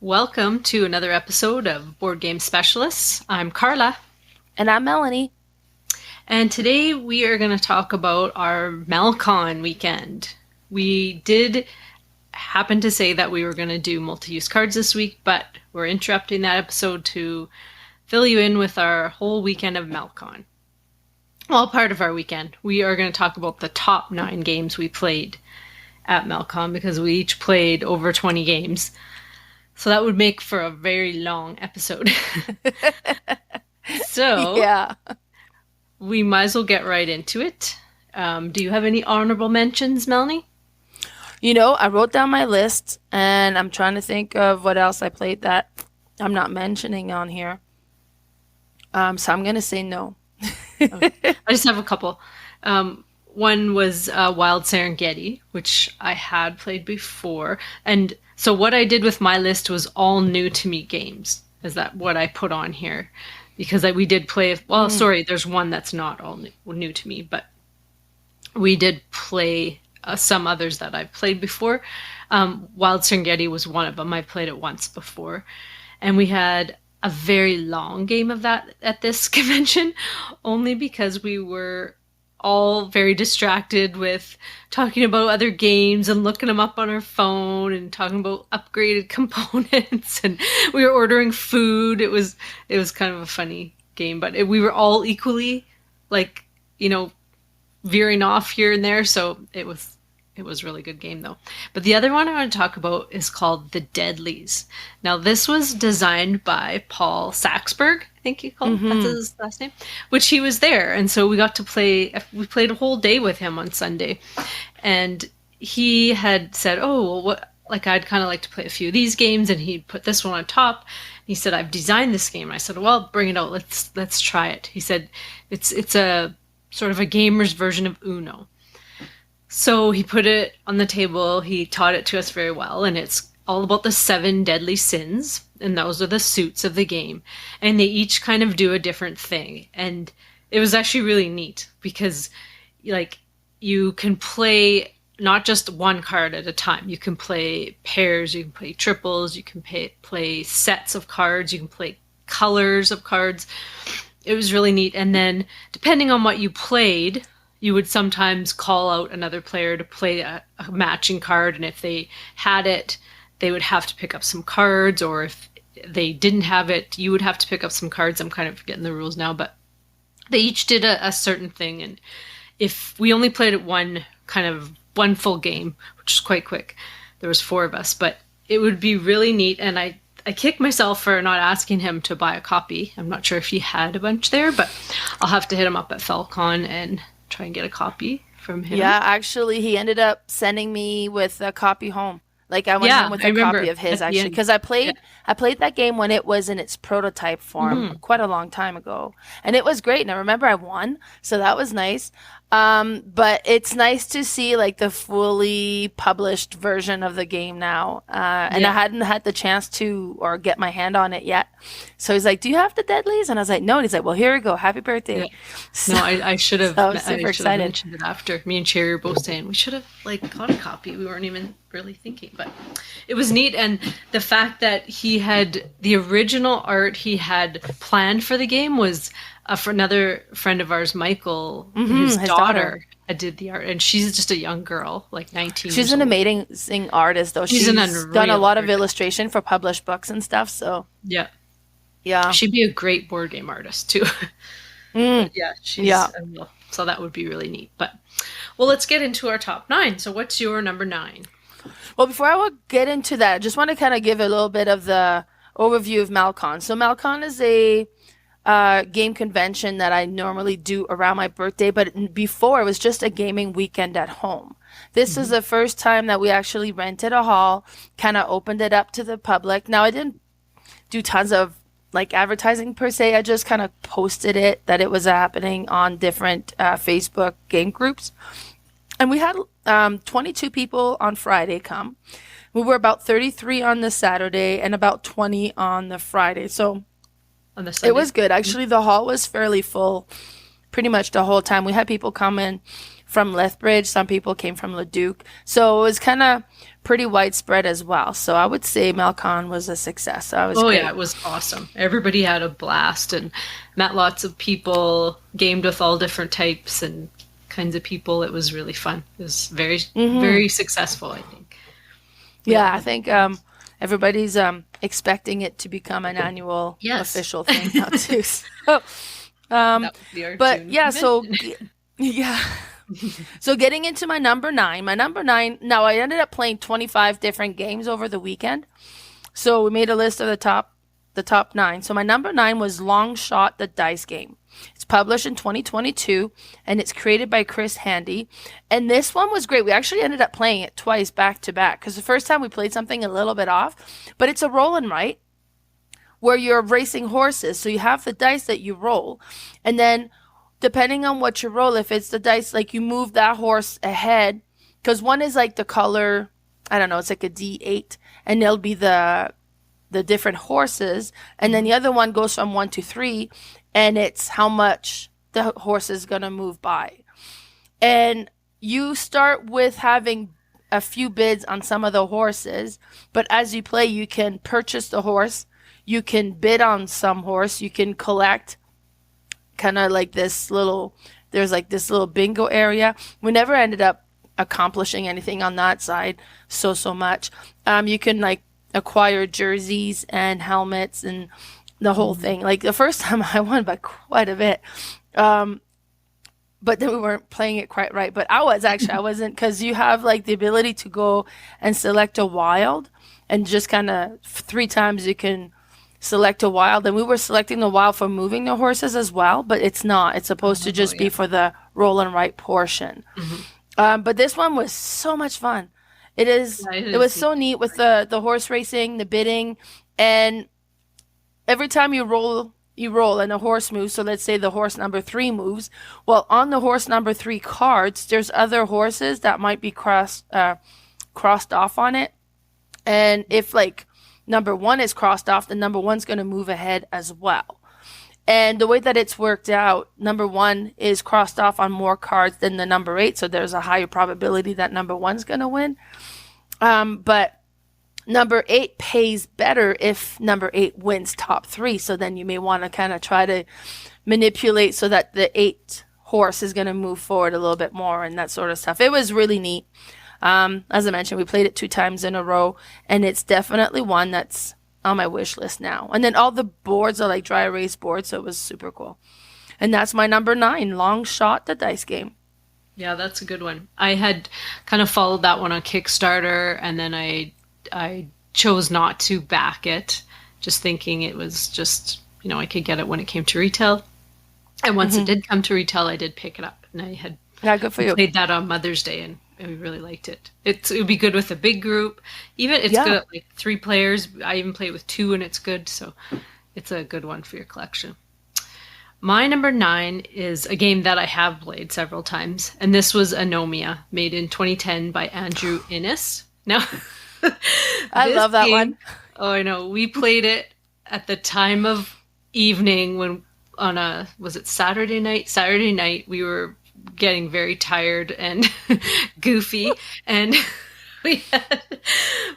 Welcome to another episode of Board Game Specialists. I'm Carla. And I'm Melanie. And today we are going to talk about our MelCon weekend. We did happen to say that we were going to do multi-use cards this week, but we're interrupting that episode to fill you in with our whole weekend of MelCon. Well, part of our weekend. We are going to talk about the top 9 games we played at MelCon because we each played over 20 games. So that would make for a very long episode. So yeah, we might as well get right into it. Do you have any honorable mentions, Melanie? I wrote down my list and I'm trying to think of what else I played that I'm not mentioning on here. So I'm going to say no. Okay. I just have a couple. One was Wild Serengeti, which I had played before. And so what I did with my list was all new to me games. Is that what I put on here? Because we did play, sorry, there's one that's not all new to me, but we did play some others that I've played before. Wild Serengeti was one of them. I played it once before. And we had a very long game of that at this convention, only because we were all very distracted with talking about other games and looking them up on our phone and talking about upgraded components, and we were ordering food. It was kind of a funny game, but we were all equally veering off here and there, so it was a really good game though. But the other one I want to talk about is called the Deadlies. Now this was designed by Paul Saxberg, I think you call him, that's his last name, which he was there. And so we got to we played a whole day with him on Sunday. And he had said, I'd kind of like to play a few of these games, and he'd put this one on top. He said, I've designed this game. I said, well, bring it out. Let's try it. He said, it's a sort of a gamer's version of Uno. So he put it on the table, he taught it to us very well, and it's all about the 7 deadly sins, and those are the suits of the game. And they each kind of do a different thing. And it was actually really neat because you can play not just one card at a time. You can play pairs, you can play triples, you can play sets of cards, you can play colors of cards. It was really neat. And then depending on what you played, you would sometimes call out another player to play a matching card, and if they had it, they would have to pick up some cards, or if they didn't have it, you would have to pick up some cards. I'm kind of forgetting the rules now, but they each did a certain thing, and if we only played it one full game, which is quite quick, there was 4 of us, but it would be really neat, and I kicked myself for not asking him to buy a copy. I'm not sure if he had a bunch there, but I'll have to hit him up at FelCon and try and get a copy from him. Yeah, actually, he ended up sending me with a copy home. I went home with a copy of his, actually, because I played that game when it was in its prototype form quite a long time ago, and it was great. And I remember I won, so that was nice. But it's nice to see the fully published version of the game now. And I hadn't had the chance to or get my hand on it yet. So he's like, "Do you have the Deadlies?" And I was like, "No." And he's like, "Well, here we go. Happy birthday." Yeah. So, no, I should have. I was super excited. Mentioned it after. Me and Cherry were both saying we should have got a copy. We weren't even really thinking, but it was neat. And the fact that he had the original art he had planned for the game was for another friend of ours, Michael, his daughter did the art, and she's just a young girl, 19. She's an amazing artist, though. She's done a lot of illustration for published books and stuff. So yeah, she'd be a great board game artist too. So that would be really neat. But let's get into our top 9. So what's your number 9? Well, before I will get into that, I just want to kind of give a little bit of the overview of MelCon. So MelCon is a game convention that I normally do around my birthday, but before it was just a gaming weekend at home. This is the first time that we actually rented a hall, kind of opened it up to the public. Now, I didn't do tons of advertising per se. I just kind of posted it that it was happening on different Facebook game groups. And we had 22 people on Friday come. We were about 33 on the Saturday and about 20 on the Friday. So it was good. Actually, the hall was fairly full pretty much the whole time. We had people come in from Lethbridge. Some people came from Leduc. So it was kind of pretty widespread as well. So I would say MelCon was a success. So it was Oh great. yeah, it was awesome. Everybody had a blast and met lots of people, gamed with all different types and kinds of people. It was really fun. It was very, very successful, I think. Yeah, I think everybody's expecting it to become an annual official thing now too. So, That would be our but June yeah, so convention. yeah. So getting into my number nine, now I ended up playing 25 different games over the weekend. So we made a list of the top 9. So my number 9 was Longshot, the dice game. It's published in 2022 and it's created by Chris Handy. And this one was great. We actually ended up playing it twice back to back because the first time we played something a little bit off, but it's a roll and write where you're racing horses. So you have the dice that you roll, and then depending on what you roll, if it's the dice, like you move that horse ahead, because one is like the color, I don't know, it's like a D8, and there'll be the different horses, and then the other one goes from 1 to 3, and it's how much the horse is gonna move by. And you start with having a few bids on some of the horses, but as you play, you can purchase the horse, you can bid on some horse, you can collect kind of like there's like this little bingo area. We never ended up accomplishing anything on that side so much. You can like acquire jerseys and helmets and the whole thing. Like the first time I won by quite a bit. But then we weren't playing it quite right. But I wasn't, because you have like the ability to go and select a wild, and just kind of 3 times you can select a wild. And we were selecting the wild for moving the horses as well, but it's not. It's supposed to just be for the roll and write portion. But this one was so much fun. It was so neat with the horse racing, the bidding, and every time you roll and the horse moves. So let's say the horse number 3 moves. Well, on the horse number 3 cards, there's other horses that might be crossed off on it. And if like number 1 is crossed off, then number 1's going to move ahead as well. And the way that it's worked out, number 1 is crossed off on more cards than the number 8, so there's a higher probability that number 1's going to win. But number 8 pays better if number 8 wins top 3, so then you may want to kind of try to manipulate so that the 8 horse is going to move forward a little bit more and that sort of stuff. It was really neat. As I mentioned, we played it 2 times in a row, and it's definitely one that's on my wish list now. And then all the boards are like dry erase boards, so it was super cool. And that's my number 9, Longshot, the dice game. Yeah, that's a good one. I had kind of followed that one on Kickstarter, and then I chose not to back it, just thinking it was just, I could get it when it came to retail. And once it did come to retail, I did pick it up, and I had good for you. Played that on Mother's Day, and we really liked it. It would be good with a big group. Even it's good at like 3 players. I even play with 2, and it's good. So it's a good one for your collection. My number 9 is a game that I have played several times, and this was Anomia, made in 2010 by Andrew Innes. Now, I love that one. Oh, I know. We played it at the time of evening when was it Saturday night? Saturday night, we were getting very tired and goofy, and we're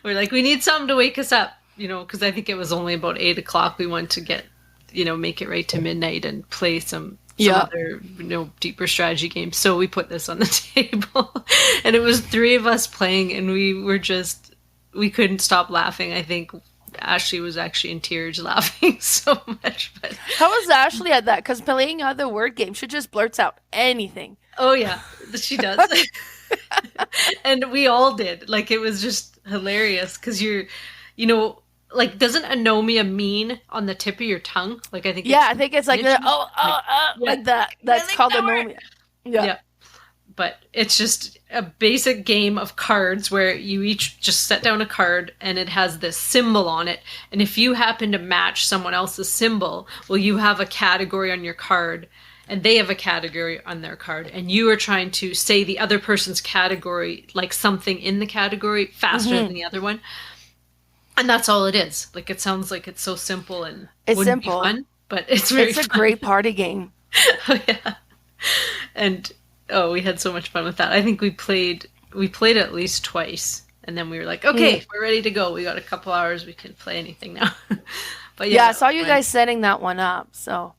like, we need something to wake us up, because I think it was only about 8 o'clock. We wanted to get, make it right to midnight and play some other, deeper strategy games. So we put this on the table, and it was 3 of us playing, and we couldn't stop laughing. I think Ashley was actually in tears laughing so much. But how was Ashley at that? Because playing other word games, she just blurts out anything. Oh yeah, she does. And we all did. Like, it was just hilarious because like, doesn't anomia mean on the tip of your tongue? Like, I think I think it's like like that. That's called anomia. Yeah. But it's just a basic game of cards where you each just set down a card, and it has this symbol on it. And if you happen to match someone else's symbol, well, you have a category on your card, and they have a category on their card. And you are trying to say the other person's category, like something in the category, faster than the other one. And that's all it is. Like, it sounds like it's so simple and it's wouldn't simple. be fun, but it's very fun. A great party game. Oh, yeah. And Oh, we had so much fun with that. I think we played at least twice, and then we were like, okay, we're ready to go. We got a couple hours. We can play anything now. But yeah, Yeah, I that saw was you fun. guys setting that one up, so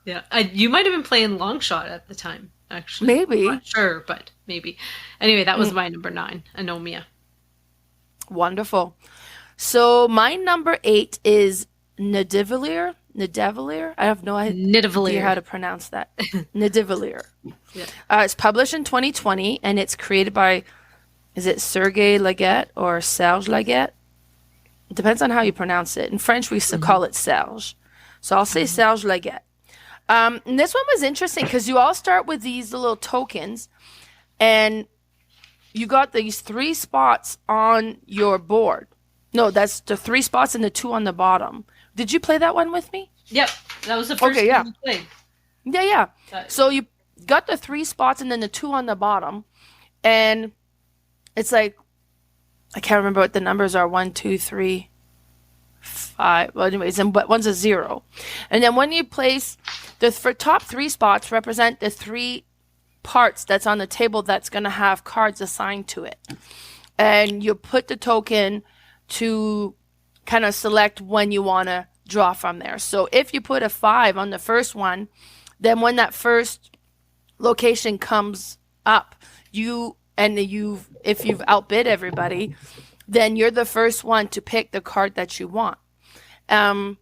Yeah, you might have been playing Longshot at the time, actually. I'm maybe. not sure, but maybe. Anyway, that was Mm, my number 9, Anomia. wonderful. So my number 8 is Nidavellir. Nidavellir? I have no idea how Nidavellir. to pronounce that. Nidavellir. Yeah. It's published in 2020 and it's created by, is it Sergei Laget or Serge Laget? It depends on how you pronounce it. In French, we used to Hmm. call it Serge. So I'll say Serge Laget. And this one was interesting because you all start with these little tokens and you got these 3 spots on your board. No, that's the 3 spots and the 2 on the bottom. Did you play that one with me? Yep, that was the first Okay, game yeah. we played. Yeah, yeah. But, So you got the 3 spots and then the 2 on the bottom. And it's like, I can't remember what the numbers are. 1, 2, 3, 5. Well, anyways, but one's a 0. And then when you place for top 3 spots represent the 3 parts that's on the table that's going to have cards assigned to it. And you put the token to kind of select when you want to draw from there. So if you put a 5 on the first one, then when that first location comes up, if you've outbid everybody, then you're the first one to pick the card that you want. Um,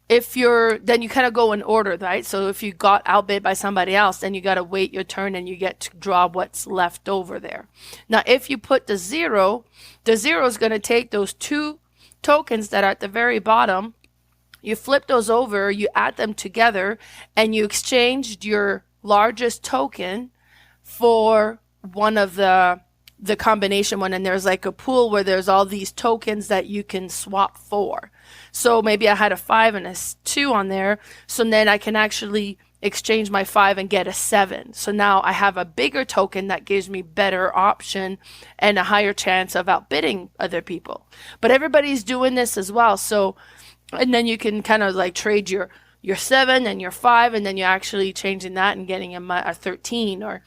then you kind of go in order, right? So if you got outbid by somebody else, then you got to wait your turn and you get to draw what's left over there. Now, if you put the 0 is going to take those 2 tokens that are at the very bottom. You flip those over, you add them together, and you exchanged your largest token for one of the combination one. And there's like a pool where there's all these tokens that you can swap for. So maybe I had a 5 and a 2 on there. So then I can actually exchange my 5 and get a 7. So now I have a bigger token that gives me better option and a higher chance of outbidding other people. But everybody's doing this as well. So, and then you can kind of like trade your 7 and your 5, and then you're actually changing that and getting a 13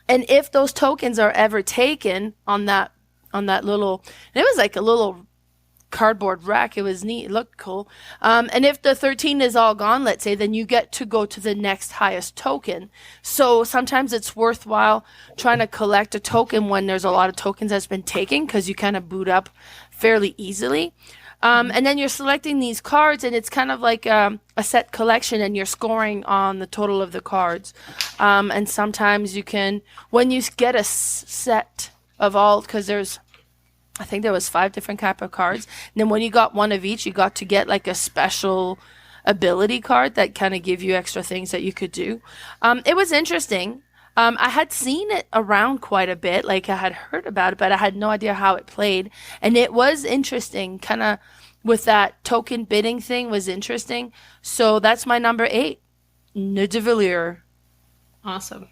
and if those tokens are ever taken on that little, and it was like a little cardboard rack. It was neat. It looked cool. And if the 13 is all gone, let's say, then you get to go to the next highest token. So sometimes it's worthwhile trying to collect a token when there's a lot of tokens that's been taken because you kind of boot up fairly easily. And then you're selecting these cards, and it's kind of like a set collection, and you're scoring on the total of the cards. And sometimes you can, when you get a set of all, because I think there was 5 different type of cards. And then when you got one of each, you got to get like a special ability card that kind of give you extra things that you could do. It was interesting. I had seen it around quite a bit, like I had heard about it, but I had no idea how it played. And it was interesting, kind of with that token bidding thing was interesting. So that's my number 8, Nidavellir. awesome.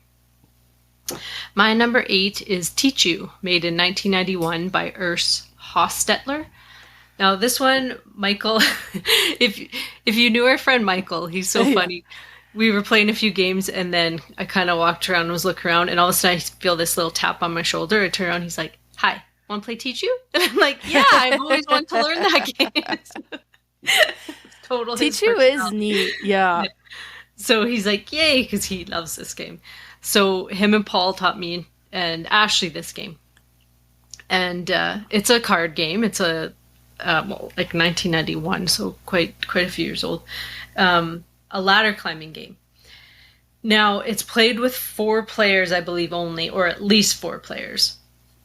My number 8 is Tichu, made in 1991 by Urs Hostetler. Now this one, Michael, if you knew our friend Michael, he's so Yeah. funny. We were playing a few games, and then I kind of walked around and was looking around, and all of a sudden I feel this little tap on my shoulder. I turn around, he's like, "Hi, want to play Tichu?" And I'm like, "Yeah, I've always wanted to learn that game." Total his Tichu is personality. neat. Yeah. So he's like, "Yay," because he loves this game. So him and Paul taught me and Ashley this game, and it's a card game. It's like 1991, so quite a few years old. A ladder climbing game. Now it's played with 4 players, I believe, only, or at least 4 players.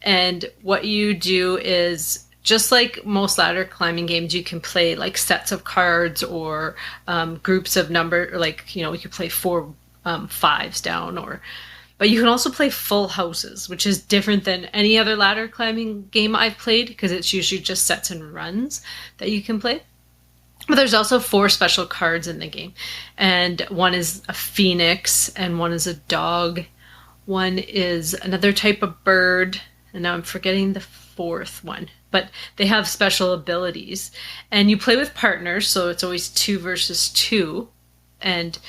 And what you do is, just like most ladder climbing games, you can play like sets of cards or groups of number, like, you could play 4 5s down, but you can also play full houses, which is different than any other ladder climbing game I've played, because it's usually just sets and runs that you can play. But there's also 4 special cards in the game. And one is a phoenix, and one is a dog. One is another type of bird. And now I'm forgetting the 4th one. But they have special abilities. And you play with partners, so it's always 2 versus 2. And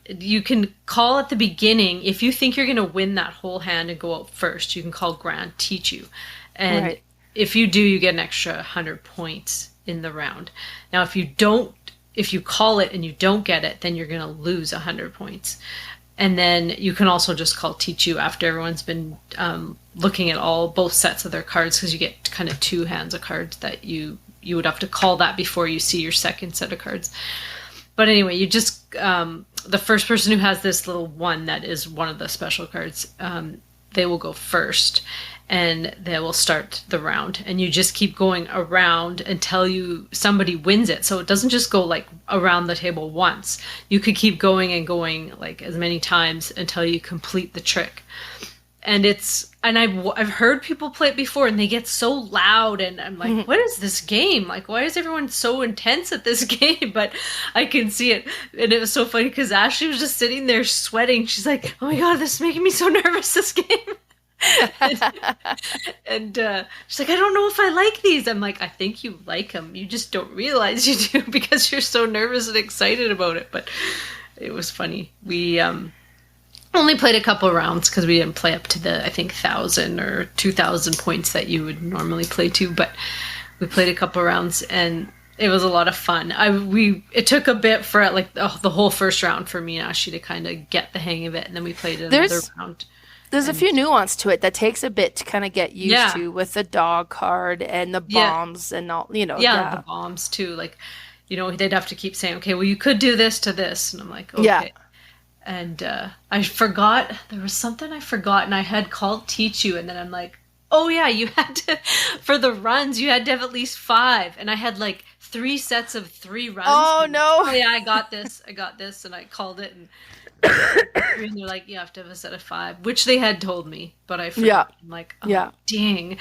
You can call at the beginning. If you think you're going to win that whole hand and go out first, you can call Grand Tichu. And Right. if you do, you get an extra 100 points in the round. Now, if you call it and you don't get it, then you're going to lose 100 points. And then you can also just call Tichu after everyone's been looking at both sets of their cards, because you get kind of 2 hands of cards that you would have to call that before you see your second set of cards. But anyway, you just the first person who has this little one that is one of the special cards, they will go first, and they will start the round. And you just keep going around until somebody wins it. So it doesn't just go like around the table once. You could keep going and going like as many times until you complete the trick. And I've heard people play it before, and they get so loud, and I'm like, what is this game? Like, why is everyone so intense at this game? But I can see it. And it was so funny because Ashley was just sitting there sweating. She's like, oh my God, this is making me so nervous, this game. and she's like, I don't know if I like these. I'm like, I think you like them. You just don't realize you do because you're so nervous and excited about it. But it was funny. We only played a couple rounds because we didn't play up to the, I think, 1,000 or 2,000 points that you would normally play to. But we played a couple rounds, and it was a lot of fun. It took a bit for like the whole first round for me and Ashley to kind of get the hang of it, and then we played another round. There's a few nuance to it that takes a bit to kind of get used to, with the dog card and the bombs and all, the bombs too. Like, they'd have to keep saying, okay, well, you could do this to this. And I'm like, okay. Yeah. And I forgot, there was something I forgot, and I had called Tichu, and then I'm like, oh yeah, you had to, for the runs, you had to have at least 5. And I had like 3 sets of 3 runs. Oh no. Oh yeah, I got this. And I called it, and they're like, you have to have a set of 5, which they had told me, but I forgot. Yeah. I'm like, oh dang.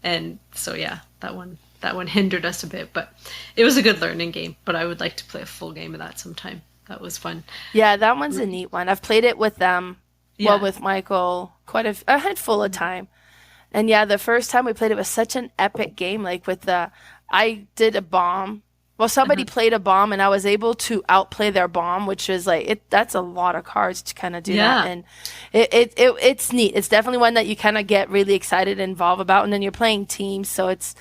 And so yeah, that one hindered us a bit, but it was a good learning game. But I would like to play a full game of that sometime. That was fun. Yeah, that one's a neat one. I've played it with them, with Michael, quite a handful of time. And yeah, the first time we played it was such an epic game. Like I did a bomb. Well, somebody played a bomb, and I was able to outplay their bomb, which is like, that's a lot of cards to kind of do that. And it's neat. It's definitely one that you kind of get really excited and involved about. And then you're playing teams, so it's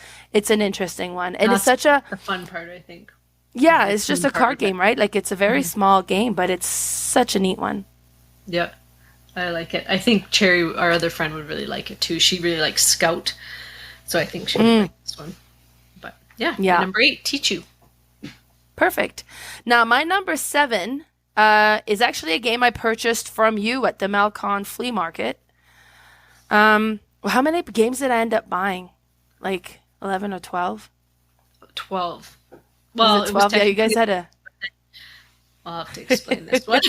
an interesting one. And it's such the fun part, I think. Yeah, it's just a card game, right? Like, it's a very small game, but it's such a neat one. Yep. I like it. I think Cherry, our other friend, would really like it too. She really likes Scout. So I think she would like this one. But yeah. Number 8, Tichu. Perfect. Now, my number 7 is actually a game I purchased from you at the MelCon flea market. How many games did I end up buying? Like 11 or 12? 12. Well, it 12? Yeah, you guys had a... I'll have to explain this one.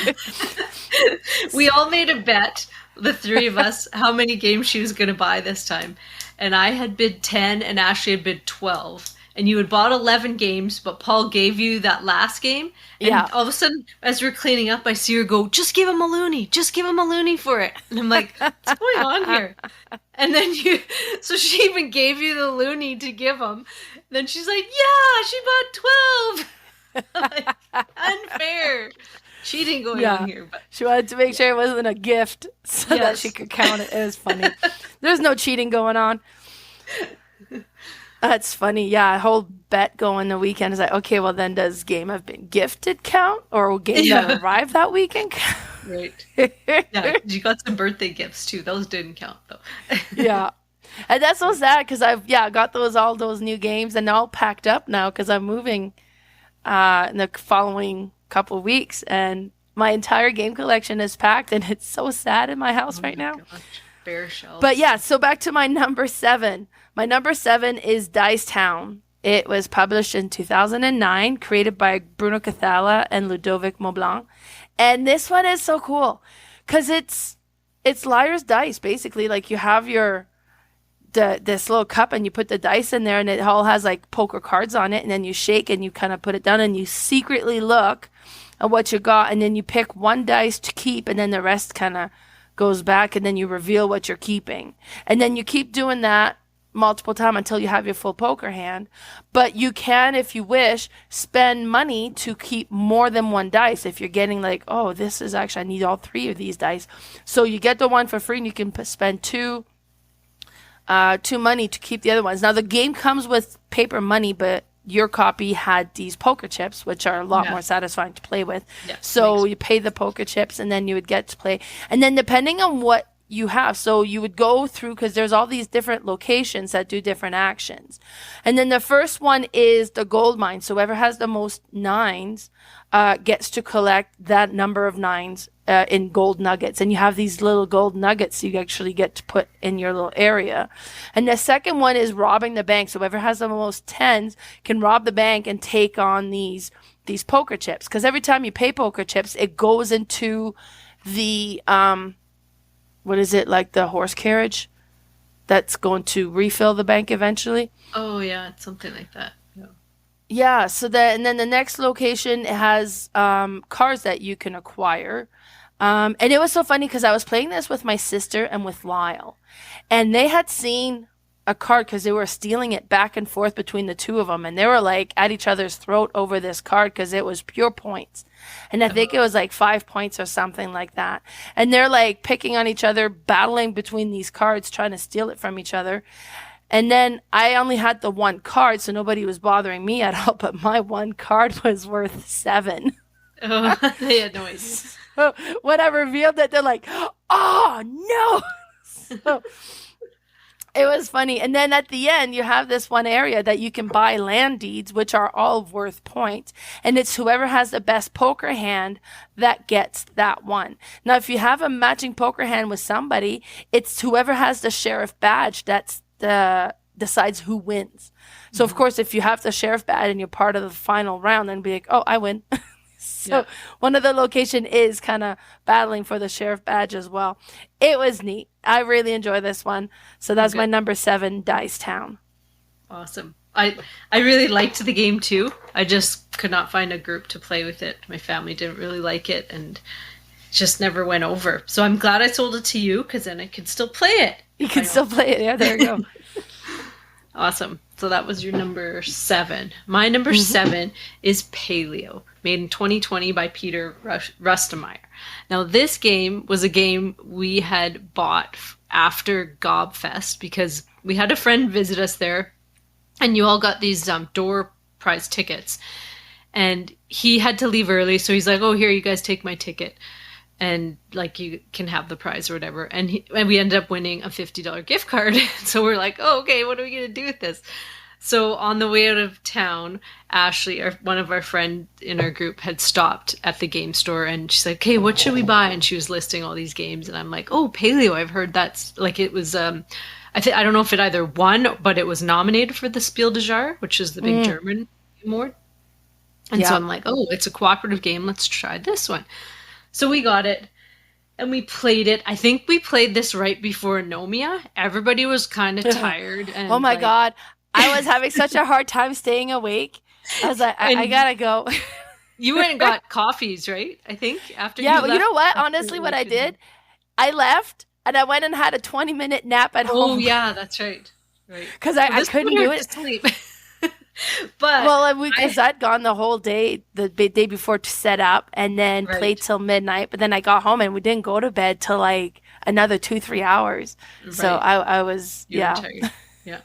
We all made a bet, the 3 of us, how many games she was going to buy this time. And I had bid 10 and Ashley had bid 12. And you had bought 11 games, but Paul gave you that last game. And all of a sudden, as we're cleaning up, I see her go, just give him a loony. Just give him a loony for it. And I'm like, what's going on here? And then so she even gave you the loony to give him. Then she's like, yeah, she bought 12. Like, unfair. Cheating going on here. But she wanted to make sure it wasn't a gift so that she could count it. It was funny. There's no cheating going on. That's funny. Yeah, a whole bet going the weekend is like, okay, well then does game have been gifted count, or game that arrived that weekend count? Right. Yeah, you got some birthday gifts too. Those didn't count though. Yeah. And that's so sad because I've got all those new games, and they're all packed up now because I'm moving in the following couple weeks, and my entire game collection is packed, and it's so sad in my house right now. Gosh. Bare shelves. But yeah, so back to my number 7. My number 7 is Dice Town. It was published in 2009, created by Bruno Cathala and Ludovic Maublanc. And this one is so cool because it's Liar's Dice, basically. Like, you have this little cup, and you put the dice in there, and it all has like poker cards on it, and then you shake and you kind of put it down, and you secretly look at what you got, and then you pick one dice to keep, and then the rest kind of goes back, and then you reveal what you're keeping. And then you keep doing that multiple times until you have your full poker hand. But you can, if you wish, spend money to keep more than one dice. If you're getting like, oh, this is actually, I need all three of these dice. So you get the one for free and you can spend two money to keep the other ones. Now the game comes with paper money, but your copy had these poker chips, which are a lot more satisfying to play with. Yeah, so you pay the poker chips and then you would get to play. And then depending on what you have, so you would go through, because there's all these different locations that do different actions. And then the first one is the gold mine. So whoever has the most nines gets to collect that number of nines in gold nuggets. And you have these little gold nuggets you actually get to put in your little area. And the second one is robbing the bank. So whoever has the most tens can rob the bank and take on these poker chips. Because every time you pay poker chips, it goes into the what is it, like the horse carriage that's going to refill the bank eventually? Oh yeah, it's something like that. Yeah, and then the next location has cars that you can acquire. And it was so funny because I was playing this with my sister and with Lyle. And they had seen a card because they were stealing it back and forth between the two of them. And they were like at each other's throat over this card because it was pure points. And I think it was like 5 points or something like that. And they're like picking on each other, battling between these cards, trying to steal it from each other. And then I only had the one card, so nobody was bothering me at all. But my one card was worth 7. Oh, they had noise. So when I revealed it, they're like, oh, no. So it was funny. And then at the end, you have this one area that you can buy land deeds, which are all worth points. And it's whoever has the best poker hand that gets that one. Now, if you have a matching poker hand with somebody, it's whoever has the sheriff badge that's decides who wins. So, of course, if you have the sheriff badge and you're part of the final round, then be like, oh, I win. So one of the location is kind of battling for the sheriff badge as well. It was neat. I really enjoy this one. So that's my number 7, Dice Town. Awesome. I really liked the game too. I just could not find a group to play with it. My family didn't really like it and it just never went over. So I'm glad I sold it to you because then I could still play it. You can still play it. Yeah, there you go. Awesome. So that was your number 7. My number 7 is Paleo, made in 2020 by Peter Rustemeyer. Now, this game was a game we had bought after Gobfest because we had a friend visit us there, and you all got these door prize tickets. And he had to leave early, so he's like, oh, here, you guys take my ticket. And like you can have the prize or whatever. And we ended up winning a $50 gift card. So we're like, oh, okay, what are we going to do with this? So on the way out of town, Ashley, one of our friends in our group, had stopped at the game store and she's like, okay, what should we buy? And she was listing all these games. And I'm like, oh, Paleo, I've heard that's like, it was, I don't know if it either won, but it was nominated for the Spiel des Jahres, which is the big German award. And so I'm like, oh, it's a cooperative game. Let's try this one. So we got it and we played it. I think we played this right before Anomia. Everybody was kind of tired. And oh my God. I was having such a hard time staying awake. I was like, I gotta go. You went and got coffees, right? I think after you left. You know what? Honestly, what I did, I left and I went and had a 20-minute nap at home. Oh yeah, that's right. Right. Because I couldn't do it. To sleep. But because I'd gone the whole day, the day before, to set up and then played till midnight. But then I got home and we didn't go to bed till like another 2-3 hours. Right. So I was tired. Yeah.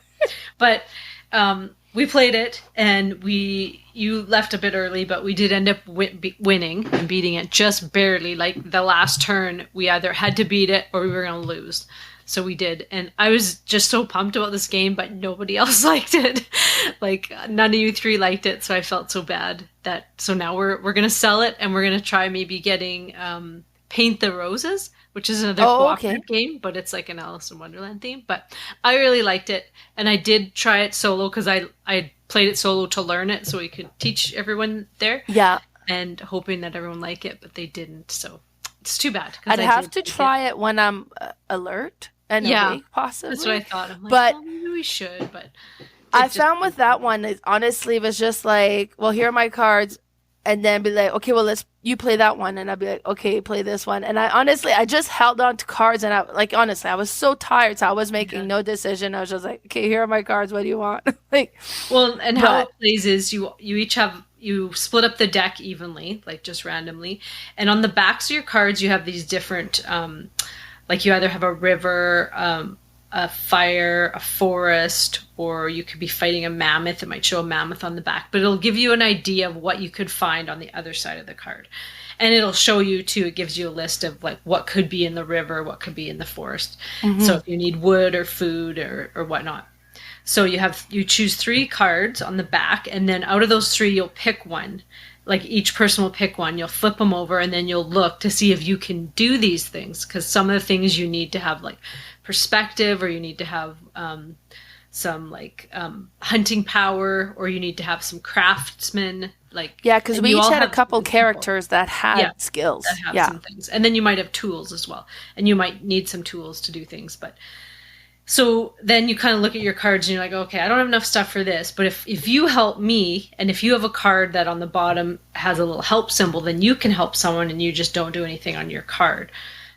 But we played it and you left a bit early, but we did end up winning and beating it just barely. Like the last turn, we either had to beat it or we were going to lose. So we did. And I was just so pumped about this game, but nobody else liked it. Like none of you 3 liked it. So I felt so bad so now we're going to sell it and we're going to try maybe getting Paint the Roses, which is another cooperative game, but it's like an Alice in Wonderland theme. But I really liked it. And I did try it solo because I played it solo to learn it so we could teach everyone there. Yeah. And hoping that everyone liked it, but they didn't. So it's too bad. I'd have to try it when I'm alert. And awake, possibly. That's what I thought. I'm like, well, maybe we should, but I found with that one, honestly, it was just like, well, here are my cards. and then be like, okay, well, you play that one, and I'd be like, okay, play this one. And I just held on to cards, and honestly, I was so tired, so I was making no decision. I was just like, okay, here are my cards. What do you want? Like, well, and how it plays is you split up the deck evenly, like just randomly, and on the backs of your cards you have these different, like you either have a river, a fire, a forest, or you could be fighting a mammoth. It might show a mammoth on the back, but it'll give you an idea of what you could find on the other side of the card. And it'll show you too, it gives you a list of like what could be in the river, what could be in the forest. So if you need wood or food or whatnot. So you choose 3 cards on the back, and then out of those 3, you'll pick one. Like each person will pick one. You'll flip them over, and then you'll look to see if you can do these things. Because some of the things you need to have like perspective, or you need to have some like hunting power, or you need to have some craftsmen. Like because we each had a couple characters that had skills. That have some things, and then you might have tools as well, and you might need some tools to do things, but. So then you kind of look at your cards and you're like, okay, I don't have enough stuff for this. But if you help me, and if you have a card that on the bottom has a little help symbol, then you can help someone and you just don't do anything on your card.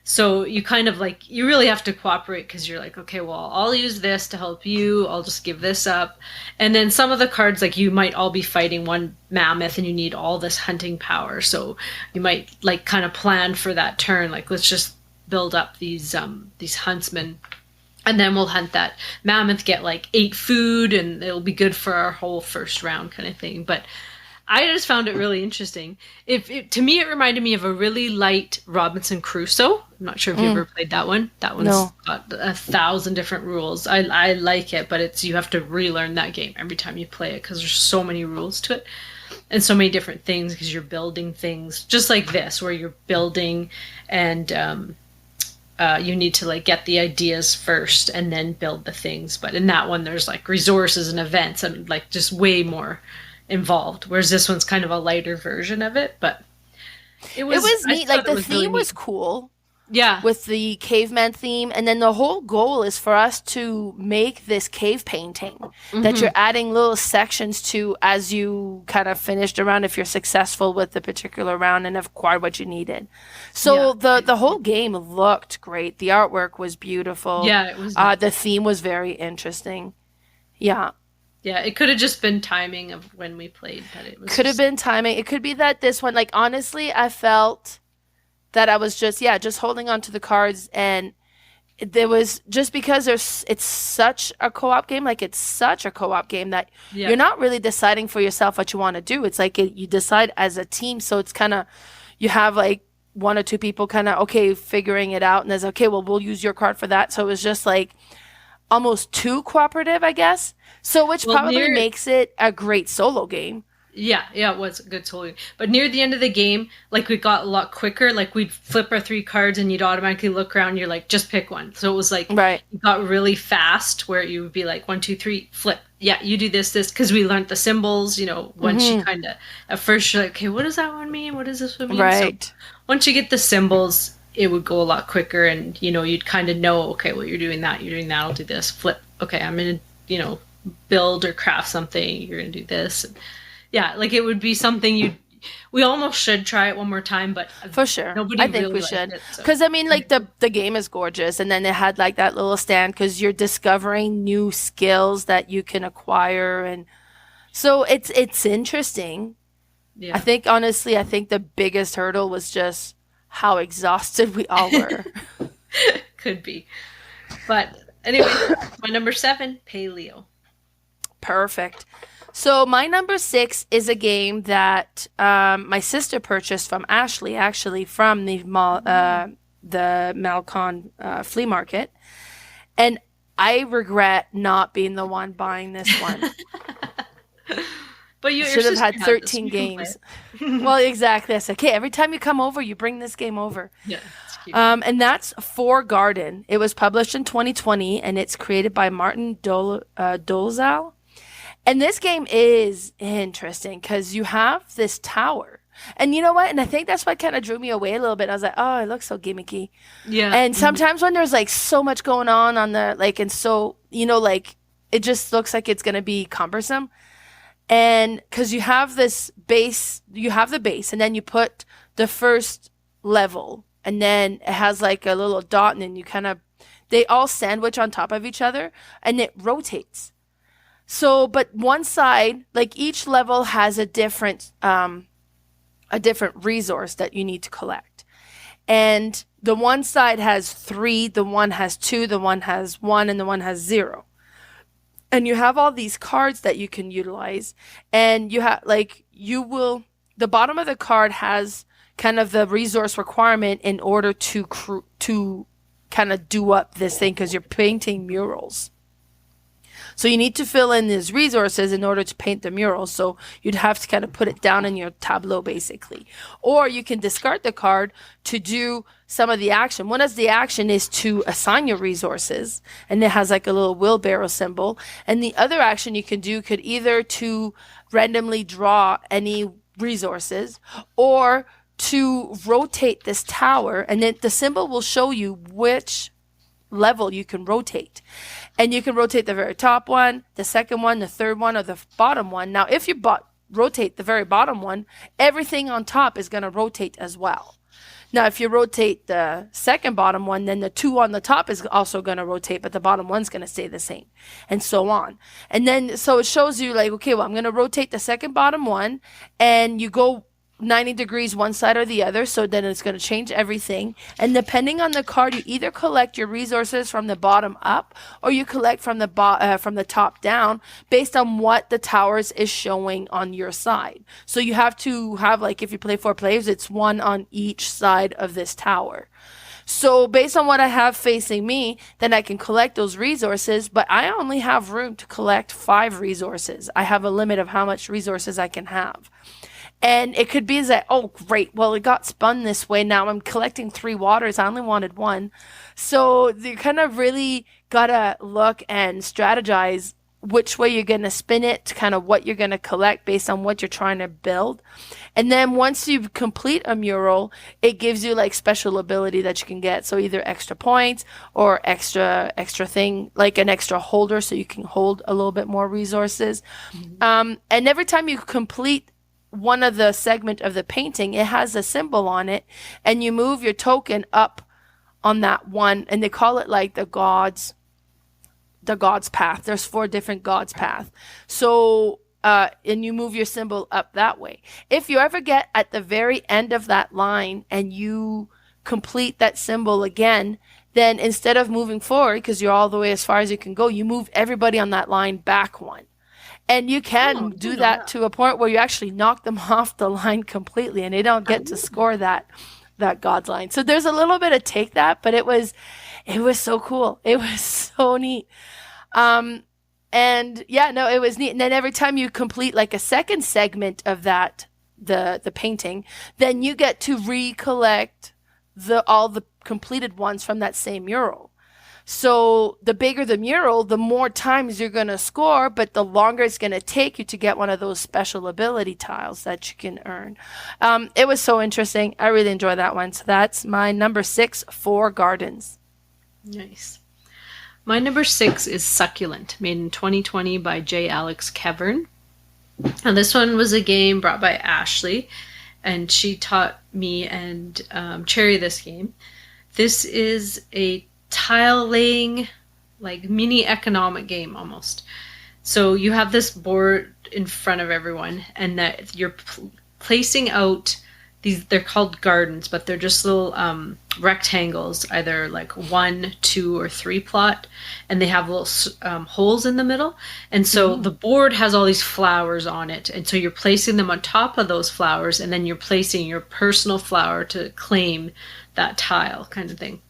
So you kind of like, you really have to cooperate, because you're like, okay, well, I'll use this to help you. I'll just give this up. And then some of the cards, like you might all be fighting one mammoth and you need all this hunting power. So you might like kind of plan for that turn. Like, let's just build up these huntsmen. And then we'll hunt that mammoth, get like 8 food, and it'll be good for our whole first round kind of thing. But I just found it really interesting. To me, it reminded me of a really light Robinson Crusoe. I'm not sure if you ever played that one. That one's got 1,000 different rules. I like it, but you have to relearn that game every time you play it, because there's so many rules to it and so many different things, because you're building things just like this, where you're building and you need to like get the ideas first and then build the things. But in that one, there's like resources and events and like just way more involved. Whereas this one's kind of a lighter version of it. But it was neat. Like the theme was cool. Yeah. With the caveman theme. And then the whole goal is for us to make this cave painting that you're adding little sections to as you kind of finished a round, if you're successful with the particular round and have acquired what you needed. So the whole game looked great. The artwork was beautiful. Yeah, it was. The theme was very interesting. Yeah. Yeah, it could have just been timing of when we played, but it was could have been timing. It could be that this one, like, honestly, I felt that I was just holding on to the cards, and there was just because it's such a co-op game, that you're not really deciding for yourself what you want to do. It's like you decide as a team, so it's kind of, you have like 1 or 2 people kind of, okay, figuring it out, and there's, okay, well, we'll use your card for that. So it was just like almost too cooperative, I guess. So which probably makes it a great solo game. Yeah, it was a good solo game. But near the end of the game, like, we got a lot quicker. Like, we'd flip our 3 cards and you'd automatically look around and you're like, just pick one. So it was like, it got really fast, where you would be like, 1, 2, 3, flip. Yeah, you do this, because we learned the symbols, once you kind of, at first you're like, okay, what does that one mean? What does this one mean? Right. So once you get the symbols, it would go a lot quicker, and, you'd kind of know, okay, well, you're doing that, I'll do this, flip. Okay, I'm going to, build or craft something, you're going to do this. And, yeah, like, it would be something we almost should try it one more time, but for sure, I think really we should, because I mean, like, the game is gorgeous, and then it had like that little stand, because you're discovering new skills that you can acquire, and so it's interesting. Yeah. I think the biggest hurdle was just how exhausted we all were. Could be, but anyway, my number 7, Paleo. Perfect. So my number 6 is a game that my sister purchased from Ashley, actually, from the MelCon flea market. And I regret not being the one buying this one. But you should have had 13 games. Well, exactly. I said, okay, every time you come over, you bring this game over. Yeah, it's cute. And that's For Garden. It was published in 2020, and it's created by Martin Dolezal. And this game is interesting because you have this tower. And you know what? And I think that's what kind of drew me away a little bit. I was like, oh, it looks so gimmicky. Yeah. And sometimes when there's like so much going on the, like, and so, like, it just looks like it's going to be cumbersome. And because you have this base, you have the base, and then you put the first level, and then it has like a little dot, and then you kind of, they all sandwich on top of each other, and it rotates. So, but one side, like each level has a different resource that you need to collect. And the one side has 3, the one has 2, the one has 1, and the one has 0. And you have all these cards that you can utilize, and you have the bottom of the card has kind of the resource requirement in order to kind of do up this thing, because you're painting murals. So you need to fill in these resources in order to paint the mural. So you'd have to kind of put it down in your tableau, basically. Or you can discard the card to do some of the action. One of the action is to assign your resources, and it has like a little wheelbarrow symbol. And the other action you can do could either to randomly draw any resources, or to rotate this tower, and then the symbol will show you which level you can rotate. And you can rotate the very top one, the second one, the third one, or the bottom one. Now, if you rotate the very bottom one, everything on top is going to rotate as well. Now, if you rotate the second bottom one, then the 2 on the top is also going to rotate, but the bottom one's going to stay the same, and so on. And then, so it shows you like, okay, well, I'm going to rotate the second bottom one, and you go 90 degrees one side or the other, so then it's going to change everything. And depending on the card, you either collect your resources from the bottom up, or you collect from the top down, based on what the towers is showing on your side. So you have to have, like, if you play 4 players, it's 1 on each side of this tower. So based on what I have facing me, then I can collect those resources, but I only have room to collect 5 resources. I have a limit of how much resources I can have. And it could be that, oh, great, well, it got spun this way. Now I'm collecting 3 waters. I only wanted 1. So you kind of really got to look and strategize which way you're going to spin it, kind of what you're going to collect based on what you're trying to build. And then once you complete a mural, it gives you like special ability that you can get. So either extra points or extra thing, like an extra holder, so you can hold a little bit more resources. Mm-hmm. And every time you complete one of the segment of the painting, it has a symbol on it, and you move your token up on that one, and they call it like the god's path. There's 4 different god's path. So and you move your symbol up that way. If you ever get at the very end of that line and you complete that symbol again, then instead of moving forward, because you're all the way as far as you can go, you move everybody on that line back 1. And you can do that to a point where you actually knock them off the line completely, and they don't get to score that God's line. So there's a little bit of take that, but it was so cool. It was so neat. And yeah, no, it was neat. And then every time you complete like a second segment of that, the painting, then you get to recollect all the completed ones from that same mural. So the bigger the mural, the more times you're going to score, but the longer it's going to take you to get one of those special ability tiles that you can earn. It was so interesting. I really enjoyed that one. So that's my number 6 for gardens. Nice. My number 6 is Succulent, made in 2020 by J. Alex Kevern. And this one was a game brought by Ashley, and she taught me and Cherry this game. This is a tile laying, like mini economic game almost. So you have this board in front of everyone, and that you're placing out these, they're called gardens, but they're just little rectangles, either like 1, 2, or 3 plot, and they have little holes in the middle. And so the board has all these flowers on it, and so you're placing them on top of those flowers, and then you're placing your personal flower to claim that tile, kind of thing.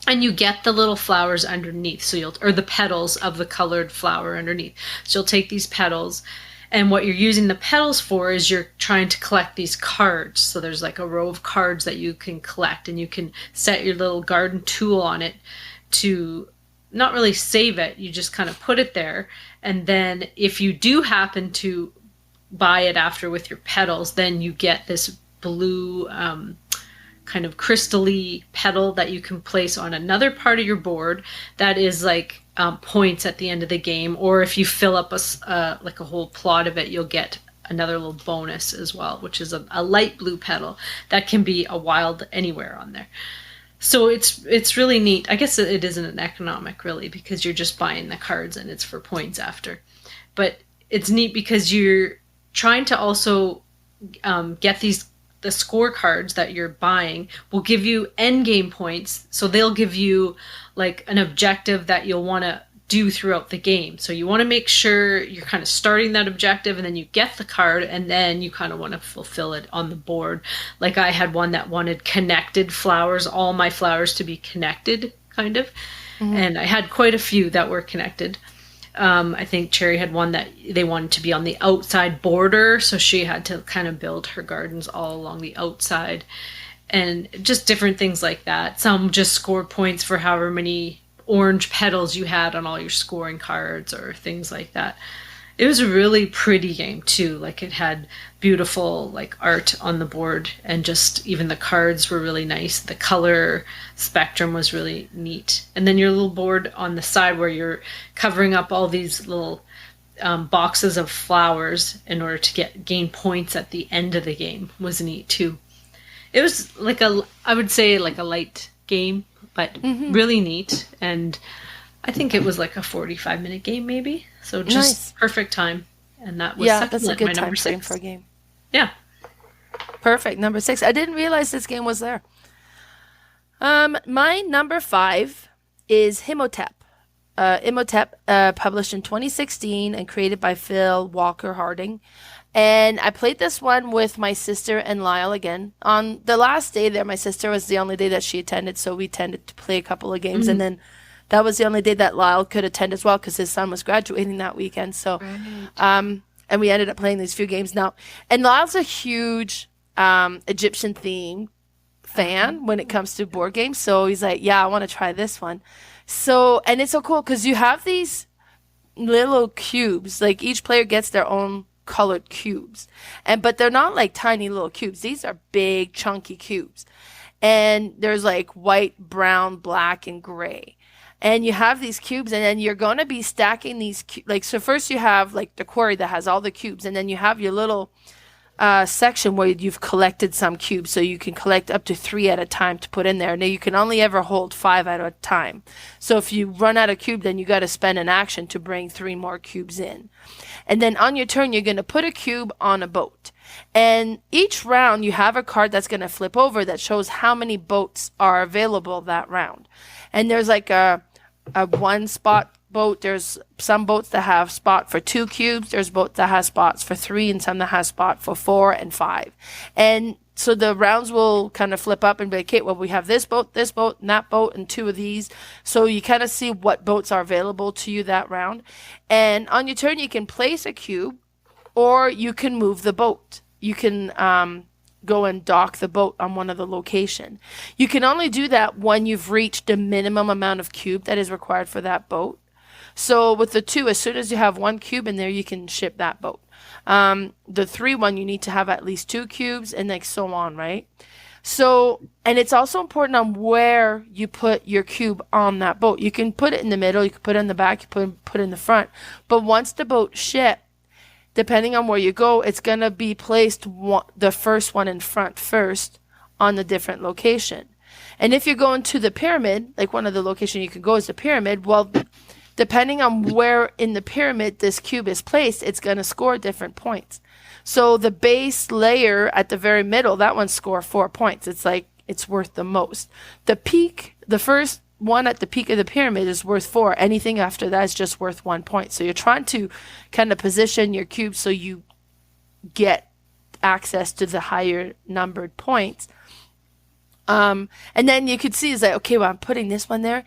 And you get the little flowers underneath, or the petals of the colored flower underneath. So you'll take these petals, and what you're using the petals for is you're trying to collect these cards. So there's like a row of cards that you can collect, and you can set your little garden tool on it to not really save it. You just kind of put it there, and then if you do happen to buy it after with your petals, then you get this blue kind of crystal-y petal that you can place on another part of your board that is like points at the end of the game, or if you fill up like a whole plot of it, you'll get another little bonus as well, which is a light blue petal that can be a wild anywhere on there. So it's really neat. I guess it isn't an economic really, because you're just buying the cards and it's for points after. But it's neat because you're trying to also get the scorecards that you're buying will give you end game points. So they'll give you like an objective that you'll want to do throughout the game. So you want to make sure you're kind of starting that objective, and then you get the card, and then you kind of want to fulfill it on the board. Like I had one that wanted connected flowers, all my flowers to be connected, kind of. Mm-hmm. And I had quite a few that were connected. I think Cherry had one that they wanted to be on the outside border, so she had to kind of build her gardens all along the outside, and just different things like that. Some just score points for however many orange petals you had on all your scoring cards or things like that. It was a really pretty game too. Like it had beautiful like art on the board, and just even the cards were really nice. The color spectrum was really neat. And then your little board on the side where you're covering up all these little boxes of flowers in order to gain points at the end of the game was neat too. It was like I would say like a light game, but really neat. And I think it was like a 45-minute game maybe. So just perfect time. And that was Succulent, that's a good time frame for a game. Yeah. Perfect. Number 6. I didn't realize this game was there. My number 5 is Imhotep. Imhotep, published in 2016 and created by Phil Walker Harding. And I played this one with my sister and Lyle again. On the last day there, my sister was the only day that she attended, so we tended to play a couple of games. And then that was the only day that Lyle could attend as well, because his son was graduating that weekend. So, and we ended up playing these few games now. And Lyle's a huge Egyptian theme fan when it comes to board games. So he's like, yeah, I want to try this one. So, and it's so cool because you have these little cubes. Like each player gets their own colored cubes, but they're not like tiny little cubes. These are big chunky cubes, and there's like white, brown, black, and gray. And you have these cubes, and then you're going to be stacking these like, so first you have like the quarry that has all the cubes, and then you have your little section where you've collected some cubes, so you can collect up to 3 at a time to put in there. Now you can only ever hold 5 at a time. So if you run out of cube, then you got to spend an action to bring 3 more cubes in. And then on your turn, you're going to put a cube on a boat. And each round, you have a card that's going to flip over that shows how many boats are available that round. And there's like a one spot boat. There's some boats that have spot for 2 cubes. There's boats that have spots for 3, and some that have spot for 4 and 5. And so the rounds will kind of flip up and be like, okay, well, we have this boat, and that boat, and 2 of these. So you kind of see what boats are available to you that round. And on your turn, you can place a cube, or you can move the boat. You can go and dock the boat on one of the location. You can only do that when you've reached the minimum amount of cube that is required for that boat. So with the 2, as soon as you have 1 cube in there, you can ship that boat. The 3 one, you need to have at least 2 cubes, and like so on, right? So, and it's also important on where you put your cube on that boat. You can put it in the middle, you can put it in the back, you put it in the front. But once the boat ships, depending on where you go, it's going to be placed the first one in front first on the different location. And if you're going to the pyramid, like one of the locations you can go is the pyramid, well, depending on where in the pyramid this cube is placed, it's going to score different points. So the base layer at the very middle, that one score 4 points. It's like, it's worth the most. The peak, the first one at the peak of the pyramid is worth 4. Anything after that is just worth 1 point. So you're trying to kind of position your cube so you get access to the higher numbered points. And then you could see it's like, okay, well, I'm putting this one there,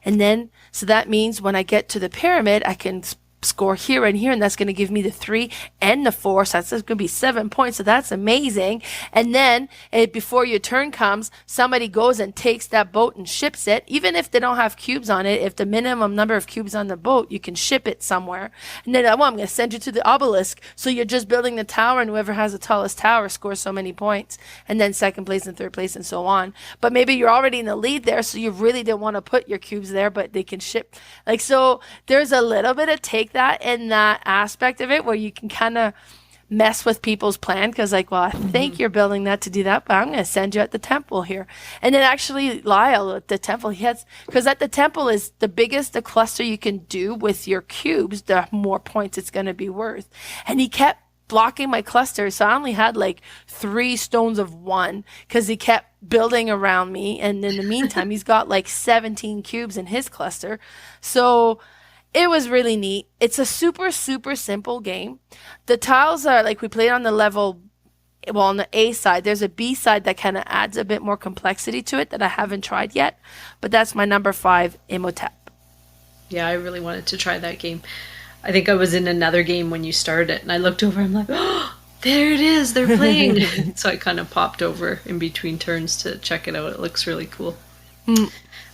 and then, so that means when I get to the pyramid, I can score here and here, and that's going to give me the 3 and the 4, so that's going to be 7 points, so that's amazing. And then before your turn comes, somebody goes and takes that boat and ships it, even if they don't have cubes on it. If the minimum number of cubes on the boat, you can ship it somewhere, and then I'm going to send you to the obelisk, so you're just building the tower, and whoever has the tallest tower scores so many points, and then second place and third place and so on. But maybe you're already in the lead there, so you really didn't want to put your cubes there, but they can ship, like, so there's a little bit of take that in that aspect of it where you can kind of mess with people's plan, because like, well, I think you're building that to do that, but I'm going to send you at the temple here. And then actually Lyle at the temple, he has, because at the temple is the biggest the cluster you can do with your cubes, the more points it's going to be worth. And he kept blocking my cluster, so I only had like 3 stones of 1 because he kept building around me, and in the meantime he's got like 17 cubes in his cluster. So it was really neat. It's a super simple game. The tiles are like, we played on the level, well, on the A side. There's a B side that kind of adds a bit more complexity to it that I haven't tried yet, but that's my number 5, Imhotep. Yeah, I really wanted to try that game. I think I was in another game when you started it, and I looked over, I'm like, oh, there it is, they're playing. So I kind of popped over in between turns to check it out. It looks really cool.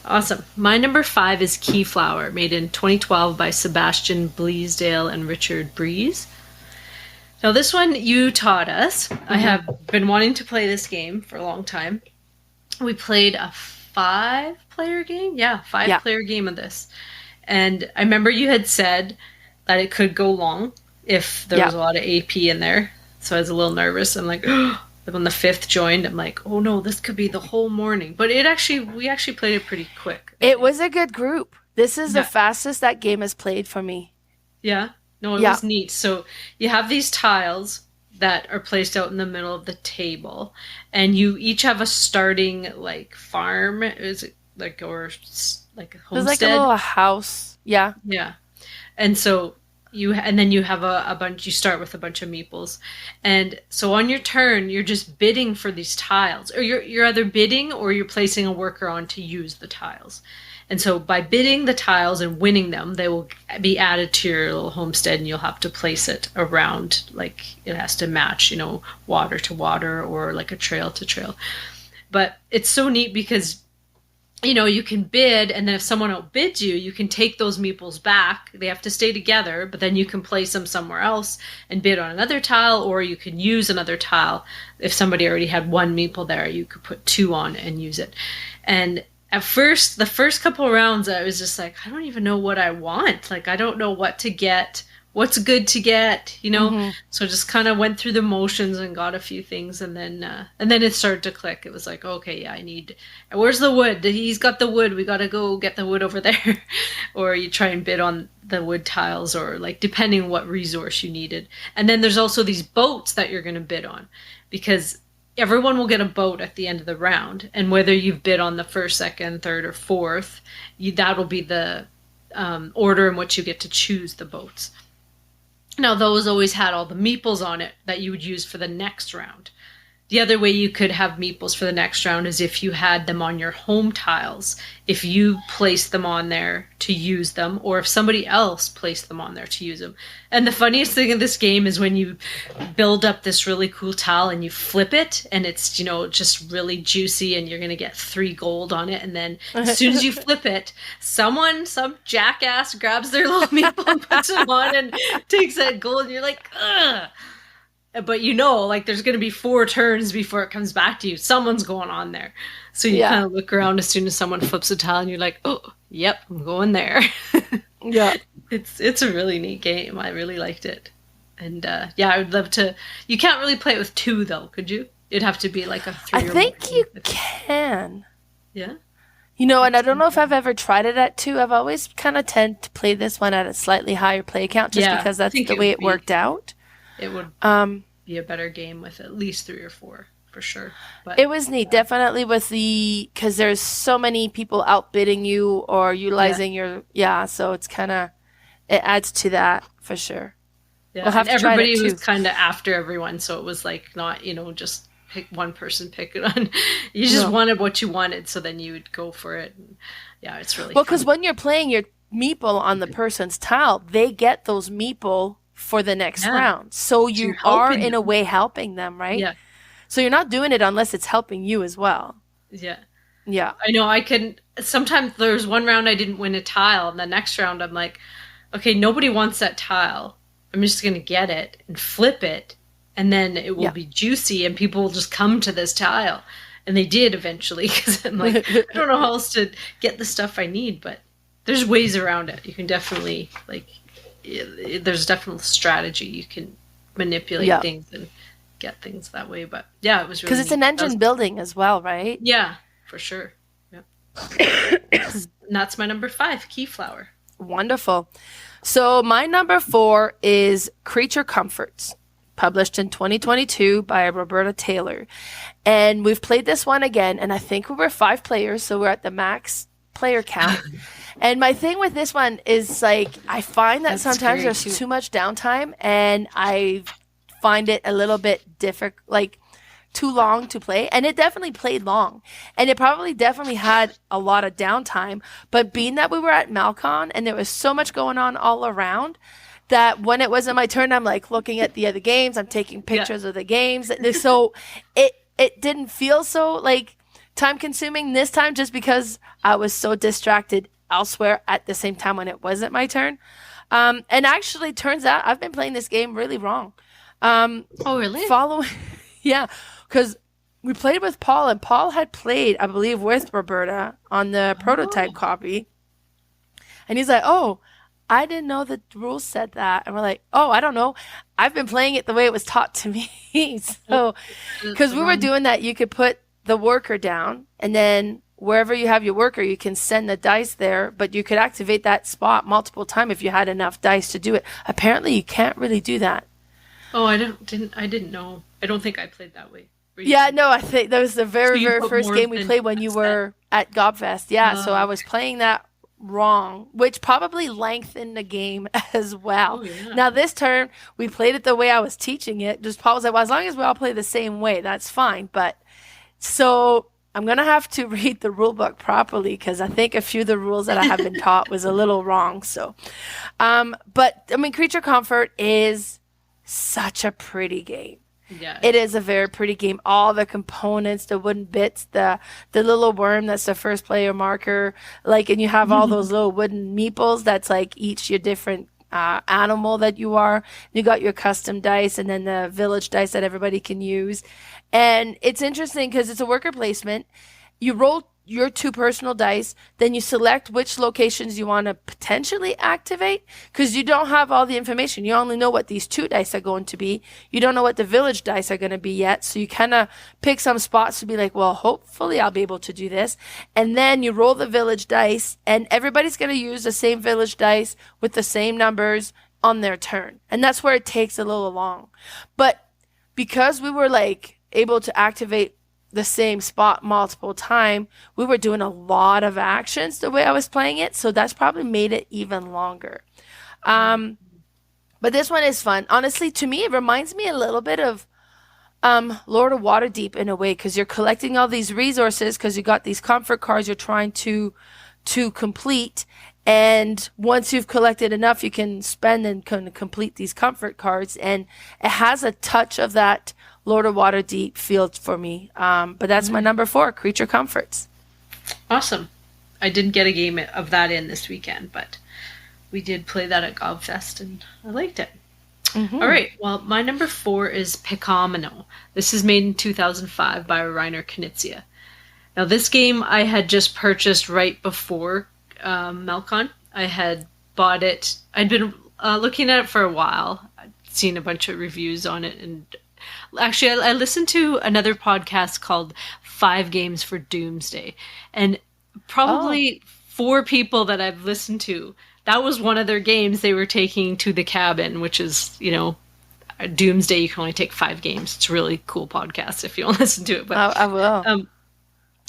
Awesome. My number 5 is Keyflower, made in 2012 by Sebastian Bleasdale and Richard Breeze. Now this one you taught us. I have been wanting to play this game for a long time. We played a 5-player game? Yeah, 5-player game of this. And I remember you had said that it could go long if there was a lot of AP in there. So I was a little nervous. I'm like, when the 5th joined, I'm like, oh no, this could be the whole morning. But we actually played it pretty quick. It was a good group. This is the fastest that game has played for me. Yeah? No, it was neat. So you have these tiles that are placed out in the middle of the table, and you each have a starting like farm. Is it like, or like a homestead? It's like a little house. Yeah. Yeah. And so then you have a bunch, you start with a bunch of meeples. And so on your turn, you're just bidding for these tiles, or you're either bidding or you're placing a worker on to use the tiles. And so by bidding the tiles and winning them, they will be added to your little homestead, and you'll have to place it around, like it has to match, water to water or like a trail to trail. But it's so neat because you can bid, and then if someone outbids you, you can take those meeples back. They have to stay together, but then you can place them somewhere else and bid on another tile, or you can use another tile. If somebody already had 1 meeple there, you could put 2 on and use it. And at first, the first couple of rounds, I was just like, I don't even know what I want. Like, I don't know what to get. What's good to get, So I just kind of went through the motions and got a few things, and then it started to click. It was like, okay, yeah, where's the wood? He's got the wood. We got to go get the wood over there. Or you try and bid on the wood tiles, or like depending what resource you needed. And then there's also these boats that you're going to bid on, because everyone will get a boat at the end of the round, and whether you've bid on the 1st, 2nd, 3rd, or 4th, that'll be the order in which you get to choose the boats. Now, those always had all the meeples on it that you would use for the next round. The other way you could have meeples for the next round is if you had them on your home tiles, if you placed them on there to use them, or if somebody else placed them on there to use them. And the funniest thing in this game is when you build up this really cool tile and you flip it, and it's, just really juicy, and you're going to get 3 gold on it. And then as soon as you flip it, some jackass grabs their little meeple and puts it on and takes that gold, and you're like, ugh. But there's going to be 4 turns before it comes back to you. Someone's going on there. So you kind of look around as soon as someone flips a tile, and you're like, oh, yep, I'm going there. Yeah. It's a really neat game. I really liked it. And I would love to. You can't really play it with 2, though, could you? It'd have to be like a 3 I think you can. Yeah? And I don't know if I've ever tried it at 2. I've always kind of tend to play this one at a slightly higher play count, just because that's the way it worked out. It would be a better game with at least 3 or 4, for sure. But it was neat, definitely, with because there's so many people outbidding you or utilizing so it's kind of, it adds to that, for sure. Yeah, we'll have to everybody was kind of after everyone, so it was like not, just pick one person, pick it on. You just wanted what you wanted, so then you would go for it. And, it's really well, because when you're playing, meeple on the person's tile, they get those meeple for the next round. So you you're are helping in a them. way helping them, right? Yeah. So you're not doing it unless it's helping you as well. Yeah. Yeah. I know I can sometimes there's one round I didn't win a tile and the next round I'm like, okay, nobody wants that tile. I'm just going to get it and flip it and then it will be juicy and people will just come to this tile. And they did eventually because I'm like, I don't know how else to get the stuff I need, but there's ways around it. You can definitely there's definitely strategy. You can manipulate things and get things that way. But yeah, it was really because it's an engine building as well, right? Yeah, for sure. Yeah. And that's my number 5, Keyflower. Wonderful. So my number 4 is Creature Comforts, published in 2022 by Roberta Taylor. And we've played this one again, and I think we were 5 players, so we're at the max player count. And my thing with this one is, like, I find that sometimes there's too much downtime, and I find it a little bit difficult, like, too long to play. And it definitely played long. And it probably definitely had a lot of downtime. But being that we were at MelCon, and there was so much going on all around, that when it wasn't my turn, I'm, like, looking at the other games. I'm taking pictures of the games. So it didn't feel so, like, time-consuming this time just because I was so distracted elsewhere at the same time when it wasn't my turn. And actually, turns out I've been playing this game really wrong. Oh, really? Yeah, because we played with Paul, and Paul had played, I believe, with Roberta on the prototype copy. And he's like, oh, I didn't know the rules said that. And we're like, oh, I don't know. I've been playing it the way it was taught to me. So, because we were doing that, you could put the worker down, and then wherever you have your worker, you can send the dice there, but you could activate that spot multiple times if you had enough dice to do it. Apparently, you can't really do that. Oh, I didn't know. I don't think I played that way. Yeah, no, I think that was the very first game we played when you were at Gobfest. Yeah, so I was playing that wrong, which probably lengthened the game as well. Oh, yeah. Now this turn, we played it the way I was teaching it. Just Paul was like, well, as long as we all play the same way, that's fine. But so I'm going to have to read the rule book properly because I think a few of the rules that I have been taught was a little wrong. So, but I mean, Creature Comfort is such a pretty game. Yeah. It is a very pretty game. All the components, the wooden bits, the little worm that's the first player marker, like, and you have all those little wooden meeples that's like each your different animal that you are. You got your custom dice and then the village dice that everybody can use. And it's interesting because it's a worker placement. You roll your 2 personal dice, then you select which locations you want to potentially activate because you don't have all the information. You only know what these 2 dice are going to be. You don't know what the village dice are going to be yet. So you kind of pick some spots to be like, well, hopefully I'll be able to do this. And then you roll the village dice and everybody's going to use the same village dice with the same numbers on their turn. And that's where it takes a little long. But because we were like able to activate the same spot multiple times, we were doing a lot of actions the way I was playing it, so that's probably made it even longer. But this one is fun. Honestly, to me, it reminds me a little bit of Lord of Waterdeep in a way, because you're collecting all these resources because you got these comfort cards you're trying to complete, and once you've collected enough, you can spend and complete these comfort cards, and it has a touch of that Lord of Waterdeep feel for me. But that's my number 4, Creature Comforts. Awesome. I didn't get a game of that in this weekend, but we did play that at Gobfest, and I liked it. Mm-hmm. All right. Well, my number 4 is Pickomino. This is made in 2005 by Reiner Knizia. Now, this game I had just purchased right before MelCon. I had bought it. I'd been looking at it for a while. I'd seen a bunch of reviews on it, and actually, I listened to another podcast called 5 Games for Doomsday, and probably 4 people that I've listened to, that was one of their games they were taking to the cabin, which is, Doomsday, you can only take 5 games. It's a really cool podcast if you want to listen to it. But I will.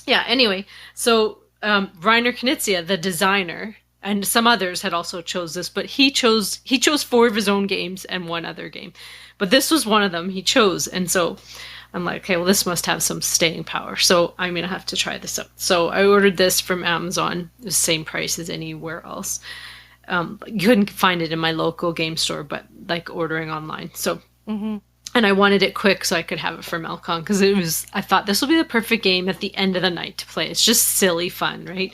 Yeah, anyway, so Reiner Knizia, the designer, and some others had also chose this, but he chose 4 of his own games and 1 other game. But this was one of them he chose. And so I'm like, okay, well, this must have some staying power. So I'm going to have to try this out. So I ordered this from Amazon. It was the same price as anywhere else. You couldn't find it in my local game store, but like ordering online. So, and I wanted it quick so I could have it for MelCon because I thought this will be the perfect game at the end of the night to play. It's just silly fun, right?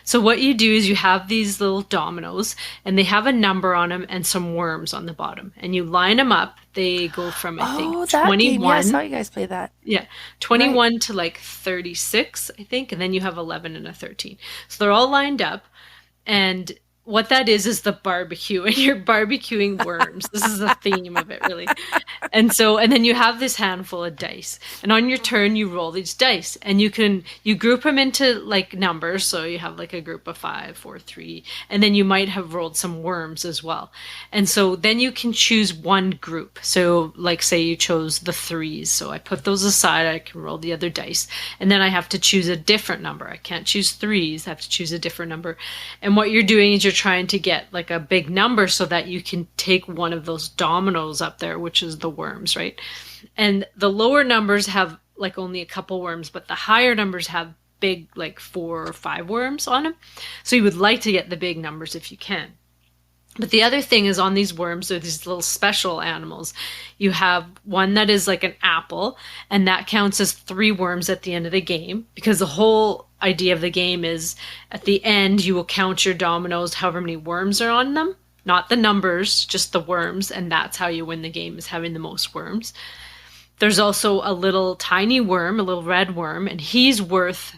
So what you do is you have these little dominoes and they have a number on them and some worms on the bottom. And you line them up. They go from, I think, that 21. game. Yeah, I saw you guys play that. Yeah, 21 to like 36, I think. And then you have 11 and a 13. So they're all lined up. And what that is the barbecue, and you're barbecuing worms. This is the theme of it, really. And then you have this handful of dice, and on your turn you roll these dice, and you group them into like numbers. So you have like a group of 5, 4, 3, and then you might have rolled some worms as well. And so then you can choose one group. So like say you chose the 3s, so I put those aside. I can roll the other dice, and then I have to choose a different number. I can't choose 3s. I have to choose a different number. And what you're doing is you're trying to get like a big number so that you can take one of those dominoes up there, which is the worms, right? And the lower numbers have like only a couple worms, but the higher numbers have big, like 4 or 5 worms on them. So you would like to get the big numbers if you can. But the other thing is on these worms, are these little special animals. You have one that is like an apple, and that counts as 3 worms at the end of the game, because the whole idea of the game is at the end you will count your dominoes however many worms are on them, not the numbers, just the worms, and that's how you win the game, is having the most worms. There's also a little tiny worm, a little red worm, and he's worth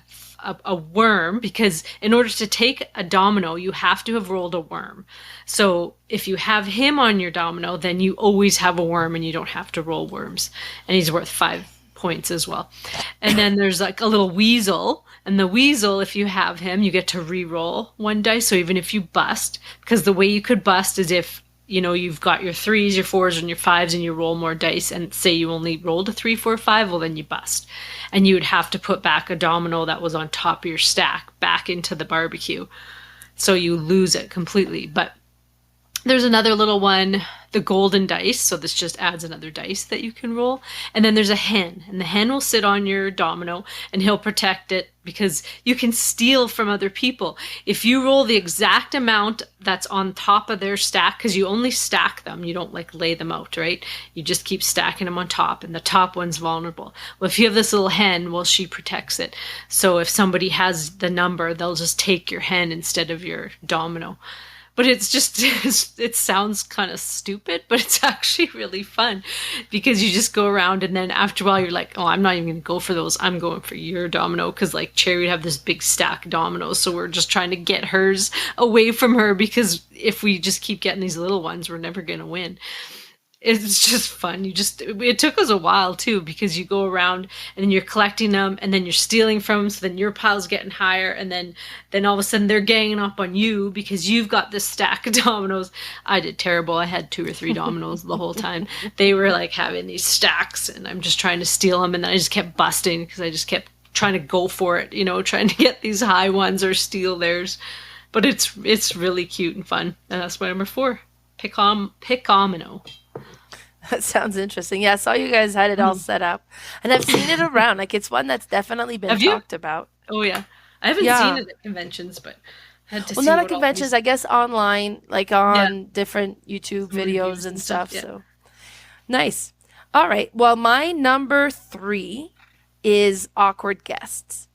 a worm, because in order to take a domino, you have to have rolled a worm. So if you have him on your domino, then you always have a worm and you don't have to roll worms. And he's worth 5 points as well. And then there's like a little weasel. And the weasel, if you have him, you get to re-roll 1 dice. So even if you bust, because the way you could bust is if, you know, you've got your 3s, your 4s, and your 5s, and you roll more dice, and say you only rolled a 3, 4, 5, well, then you bust. And you would have to put back a domino that was on top of your stack back into the barbecue. So you lose it completely. But there's another little one, the golden dice. So this just adds another dice that you can roll. And then there's a hen, and the hen will sit on your domino and he'll protect it, because you can steal from other people. If you roll the exact amount that's on top of their stack, because you only stack them, you don't like lay them out, right? You just keep stacking them on top, and the top one's vulnerable. Well, if you have this little hen, well, she protects it. So if somebody has the number, they'll just take your hen instead of your domino. But it's just, it sounds kind of stupid, but it's actually really fun, because you just go around, and then after a while you're like, oh, I'm not even going to go for those. I'm going for your domino, because like Cherry would have this big stack of dominoes. So we're just trying to get hers away from her, because if we just keep getting these little ones, we're never going to win. It's just fun. It took us a while too, because you go around and then you're collecting them, and then you're stealing from them. So then your pile's getting higher, and then all of a sudden they're ganging up on you because you've got this stack of dominoes. I did terrible. I had 2 or 3 dominoes the whole time. They were like having these stacks, and I'm just trying to steal them. And then I just kept busting, because I just kept trying to go for it, you know, trying to get these high ones or steal theirs. But it's really cute and fun. And that's my number 4, Pickomino. That sounds interesting. Yeah, I saw you guys had it all set up. And I've seen it around. Like, it's one that's definitely been talked about. Oh, yeah. I haven't seen it at conventions, but I had to see. Well, not at conventions, I guess online, like on different YouTube videos and stuff. Yeah. So nice. All right. Well, my number 3 is Awkward Guests.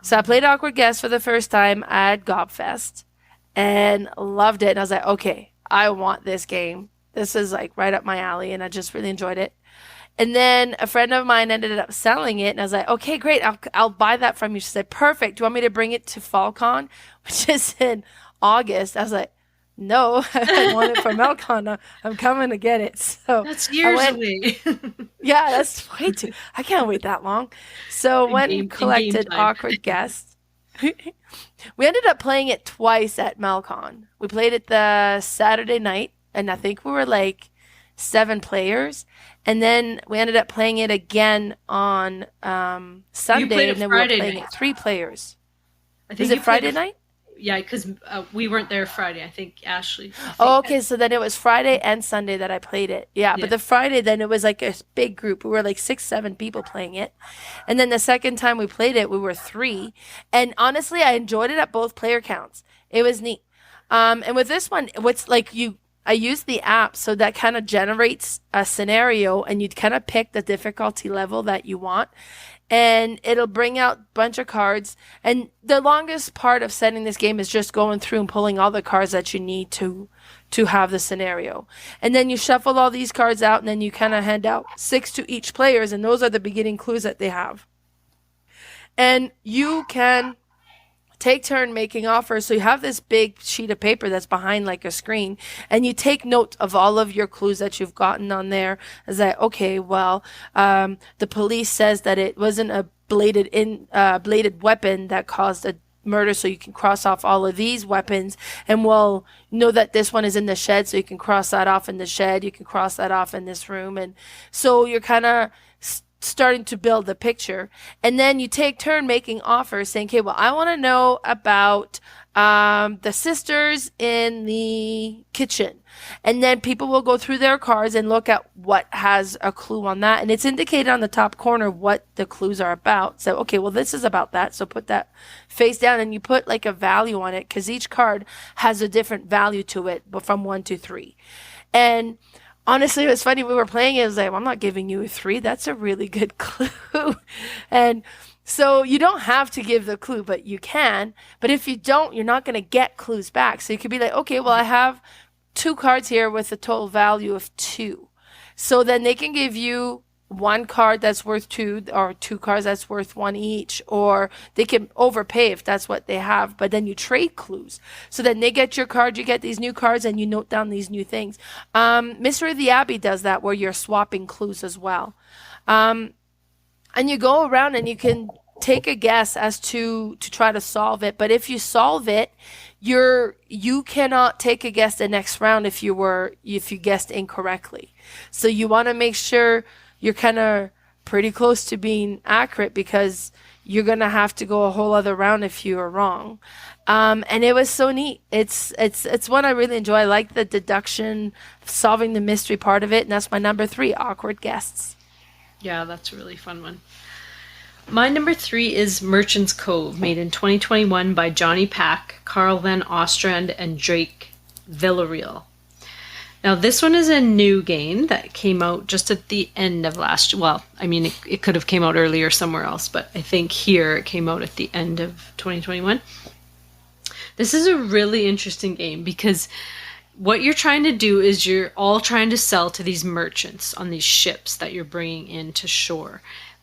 So I played Awkward Guests for the first time at Gobfest and loved it. And I was like, okay, I want this game. This is like right up my alley, and I just really enjoyed it. And then a friend of mine ended up selling it, and I was like, okay, great, I'll buy that from you. She said, perfect. Do you want me to bring it to FallCon, which is in August? I was like, no, I want it for MelCon. I'm coming to get it. So that's years away. Yeah, that's way too. I can't wait that long. So went and collected Awkward Guests. We ended up playing it twice at MelCon. We played it the Saturday night, and I think we were like 7 players. And then we ended up playing it again on Sunday, and then we were playing it 3 players. I think Is it Friday night? Yeah, because we weren't there Friday. I think Ashley. I Oh, think. okay. So then it was Friday and Sunday that I played it. Yeah, but Yeah. the Friday then it was like a big group. We were like 6, 7 people playing it, and then the second time we played it, we were three. And honestly, I enjoyed it at both player counts. It was neat. And with this one, what's like you. I used the app so that kind of generates a scenario and you kind of pick the difficulty level that you want and it'll bring out a bunch of cards. And the longest part of setting this game is just going through and pulling all the cards that you need to have the scenario. And then you shuffle all these cards out and then you kind of hand out 6 to each players and those are the beginning clues that they have. And you can take turn making offers. So you have this big sheet of paper that's behind like a screen and you take note of all of your clues that you've gotten on there as that, okay, well, the police says that it wasn't a bladed weapon that caused a murder. So you can cross off all of these weapons and we'll know that this one is in the shed. So you can cross that off in the shed. You can cross that off in this room. And so you're kind of starting to build the picture and then you take turn making offers saying, okay, well, I want to know about the sisters in the kitchen. And then people will go through their cards and look at what has a clue on that. And it's indicated on the top corner what the clues are about. So, okay, well, this is about that. So put that face down and you put like a value on it because each card has a different value to it, but from 1 to 3. And honestly, it was funny. We were playing it. I was like, well, I'm not giving you a 3. That's a really good clue. And so you don't have to give the clue, but you can. But if you don't, you're not going to get clues back. So you could be like, okay, well, I have 2 cards here with a total value of 2. So then they can give you 1 card that's worth 2 or 2 cards that's worth 1 each, or they can overpay if that's what they have, but then you trade clues. So then they get your card, you get these new cards and you note down these new things. Mystery of the Abbey does that where you're swapping clues as well. And you go around and you can take a guess as to try to solve it. But if you solve it, you cannot take a guess the next round if you guessed incorrectly. So you want to make sure you're kind of pretty close to being accurate because you're going to have to go a whole other round if you are wrong. And it was so neat. It's one I really enjoy. I like the deduction, solving the mystery part of it. And that's my number 3, awkward guests. Yeah, that's a really fun one. My number 3 is Merchant's Cove, made in 2021 by Johnny Pack, Carl Van Ostrand, and Drake Villarreal. Now, this one is a new game that came out just at the end of last year. Well, I mean, it could have came out earlier somewhere else, but I think here it came out at the end of 2021. This is a really interesting game because what you're trying to do is you're all trying to sell to these merchants on these ships that you're bringing into shore.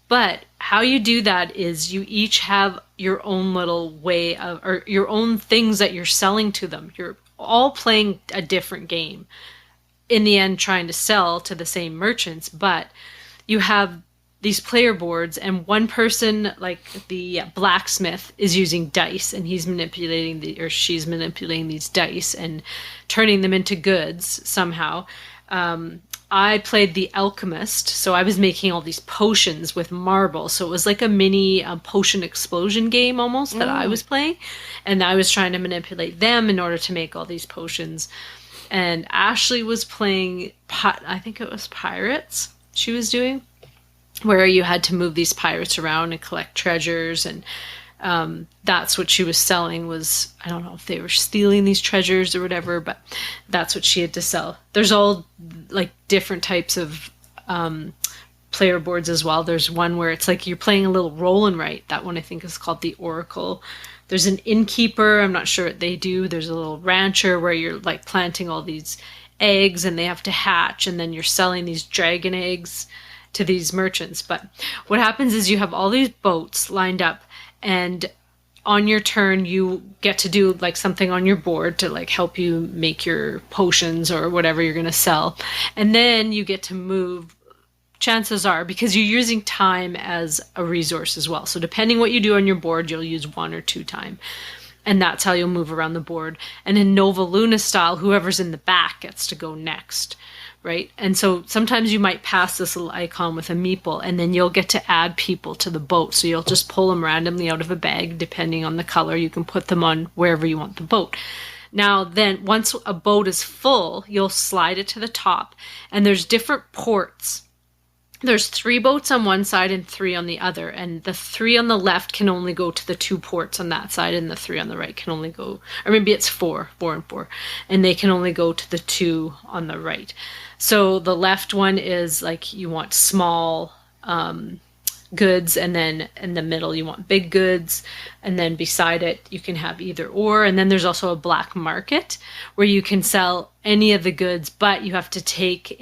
But how you do that is you each have your own little way of, or your own things that you're selling to them. You're all playing a different game. In the end, trying to sell to the same merchants, but you have these player boards and one person, like the blacksmith, is using dice and he's manipulating or she's manipulating these dice and turning them into goods somehow. I played the alchemist, so I was making all these potions with marble. So it was like a mini potion explosion game almost that I was playing. And I was trying to manipulate them in order to make all these potions. And Ashley was playing, I think it was pirates she was doing, where you had to move these pirates around and collect treasures. And that's what she was selling was, I don't know if they were stealing these treasures or whatever, but that's what she had to sell. There's all like different types of player boards as well. There's one where it's like you're playing a little roll and write. That one I think is called the Oracle. There's an innkeeper. I'm not sure what they do. There's a little rancher where you're like planting all these eggs and they have to hatch, and then you're selling these dragon eggs to these merchants. But what happens is you have all these boats lined up, and on your turn you get to do like something on your board to like help you make your potions or whatever you're going to sell. And then you get to move, chances are, because you're using time as a resource as well. So depending what you do on your board, you'll use 1 or 2 time. And that's how you'll move around the board. And in Nova Luna style, whoever's in the back gets to go next. right? And so sometimes you might pass this little icon with a meeple, and then you'll get to add people to the boat. So you'll just pull them randomly out of a bag, depending on the color. You can put them on wherever you want the boat. Now, then, once a boat is full, you'll slide it to the top, and there's different ports. There's 3 boats on one side and 3 on the other, and the 3 on the left can only go to the 2 ports on that side, and the 3 on the right can only go, or maybe it's 4 and 4, and they can only go to the 2 on the right. So the left one is like you want small goods, and then in the middle you want big goods, and then beside it you can have either or. And then there's also a black market where you can sell any of the goods, but you have to take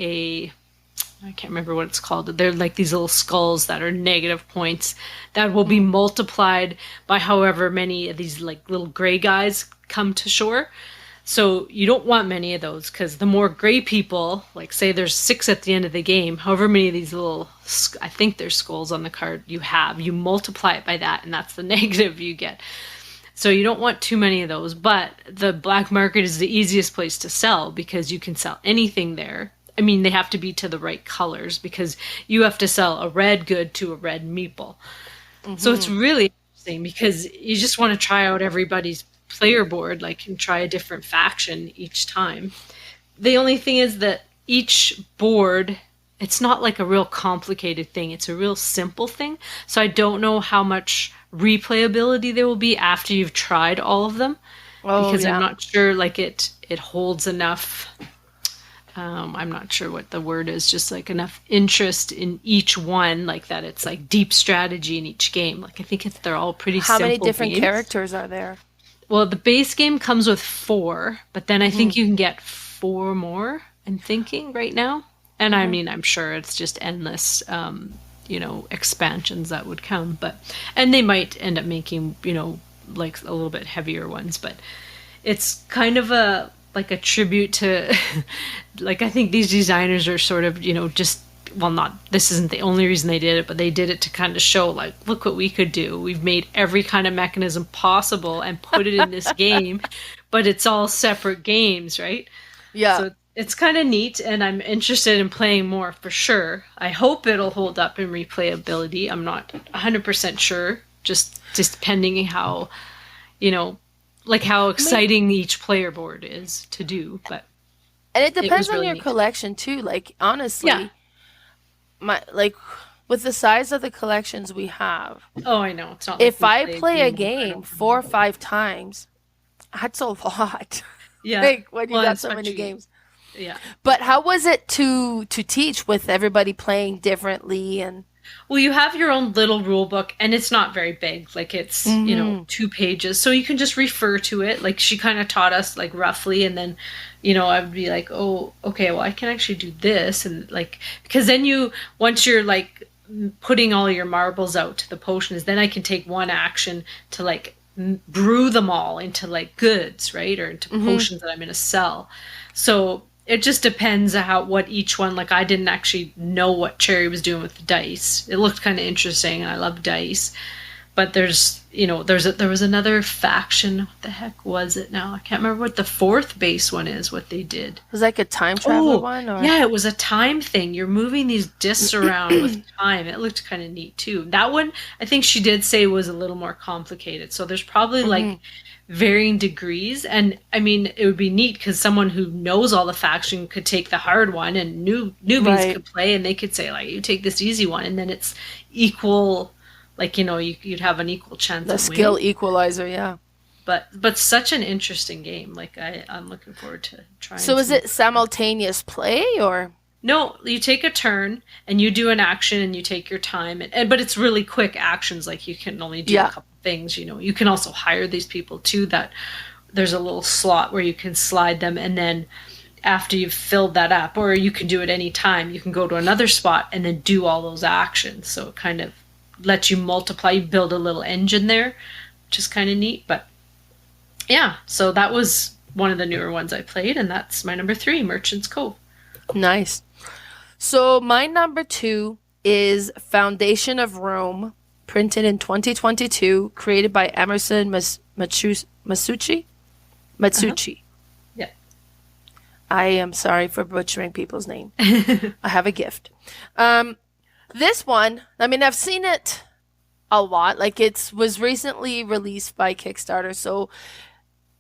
I can't remember what it's called. They're like these little skulls that are negative points that will be multiplied by however many of these like little gray guys come to shore. So you don't want many of those, because the more gray people, like say there's 6 at the end of the game, however many of these little, I think there's skulls on the card you have, you multiply it by that, and that's the negative you get. So you don't want too many of those, but the black market is the easiest place to sell because you can sell anything there. I mean, they have to be to the right colors because you have to sell a red good to a red meeple. Mm-hmm. So it's really interesting because you just want to try out everybody's player board, like, and try a different faction each time. The only thing is that each board, it's not like a real complicated thing. It's a real simple thing. So I don't know how much replayability there will be after you've tried all of them. Because I'm not sure, like, it holds enough... I'm not sure what the word is, just like enough interest in each one, like that it's like deep strategy in each game. Like I think they're all pretty simple. How many different characters are there? Well, the base game comes with 4, but then I think you can get 4 more, I'm thinking right now. And I mean, I'm sure it's just endless, expansions that would come. And they might end up making, like a little bit heavier ones, but it's kind of a tribute to, like, I think these designers are sort of, this isn't the only reason they did it, but they did it to kind of show, like, look what we could do. We've made every kind of mechanism possible and put it in this game, but it's all separate games, right? Yeah. So it's kind of neat, and I'm interested in playing more for sure. I hope it'll hold up in replayability. I'm not 100% sure, just depending how, like how exciting each player board is to do, but and it depends on your collection too. Like honestly, with the size of the collections we have. Oh, I know. It's not. If I play a game 4 or 5 times, that's a lot. Yeah. Like when you got so many games. Yeah. But how was it to teach with everybody playing differently and? Well, you have your own little rule book, and it's not very big. Like, it's, 2 pages. So you can just refer to it. Like, she kind of taught us, like, roughly, and then, I would be like, oh, okay, well, I can actually do this. And, like, because then once you're, like, putting all your marbles out to the potions, then I can take one action to, like, brew them all into, like, goods, right? Or into potions that I'm going to sell. So... it just depends on what each one, like I didn't actually know what Cherry was doing with the dice. It looked kind of interesting, and I love dice. But there was another faction. What the heck was it now? I can't remember what the 4th base one is, what they did. It was like a time travel one? Or? Yeah, it was a time thing. You're moving these discs around with time. It looked kind of neat too. That one, I think she did say was a little more complicated. So there's probably like varying degrees, and I mean it would be neat because someone who knows all the faction could take the hard one, and newbies could play, and they could say like, you take this easy one, and then it's equal, like you'd have an equal chance the of skill winning. Equalizer. Yeah, but such an interesting game. Like I'm looking forward to trying. So is it simultaneous play or? No, you take a turn and you do an action and you take your time, but it's really quick actions. Like you can only do a couple things. You can also hire these people too. That there's a little slot where you can slide them, and then after you've filled that up, or you can do it any time, you can go to another spot and then do all those actions. So it kind of lets you multiply. You build a little engine there, which is kind of neat. But yeah, so that was one of the newer ones I played, and that's my number 3, Merchant's Cove. Nice. So my number 2 is Foundation of Rome, printed in 2022, created by Emerson Matsuuchi. Yeah. I am sorry for butchering people's name. I have a gift. This one, I mean, I've seen it a lot. Like, it was recently released by Kickstarter, so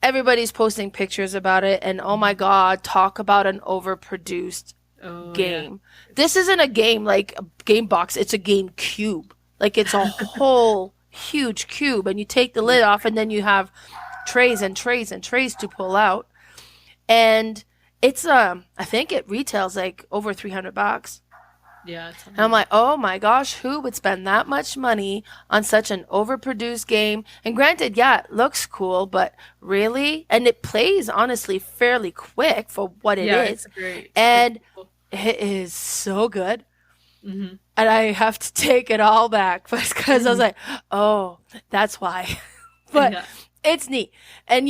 everybody's posting pictures about it, and oh my god, talk about an overproduced game. Yeah. This isn't a game like a game box, it's a game cube. Like, it's a whole huge cube, and you take the lid off, and then you have trays and trays and trays to pull out. And it's I think it retails like over $300. Yeah. And I'm like, oh my gosh, who would spend that much money on such an overproduced game? And granted, yeah, it looks cool, but really? And it plays, honestly, fairly quick for what it is. It's great. And it is so good. Mm-hmm. And I have to take it all back because I was like, oh, that's why. But it's neat. And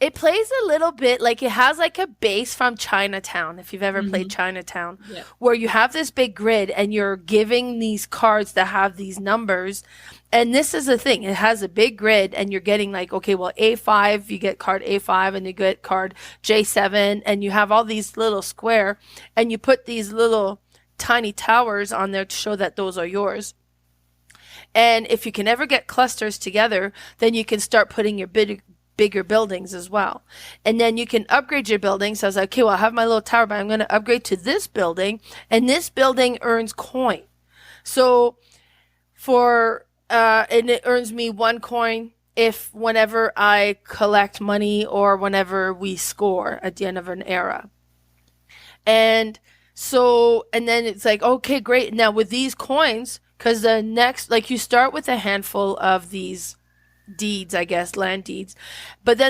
it plays a little bit like it has like a base from Chinatown, if you've ever played Chinatown, where you have this big grid and you're giving these cards that have these numbers. And this is the thing. It has a big grid and you're getting like, okay, well, A5, you get card A5 and you get card J7 and you have all these little square and you put these little tiny towers on there to show that those are yours. And if you can ever get clusters together, then you can start putting your bigger buildings as well. And then you can upgrade your building. So I was like, okay, well, I have my little tower, but I'm going to upgrade to this building. And this building earns coin. So and it earns me 1 coin whenever I collect money or whenever we score at the end of an era. And then it's like, okay, great. Now with these coins, because the next, like, you start with a handful of these deeds, I guess, land deeds. But then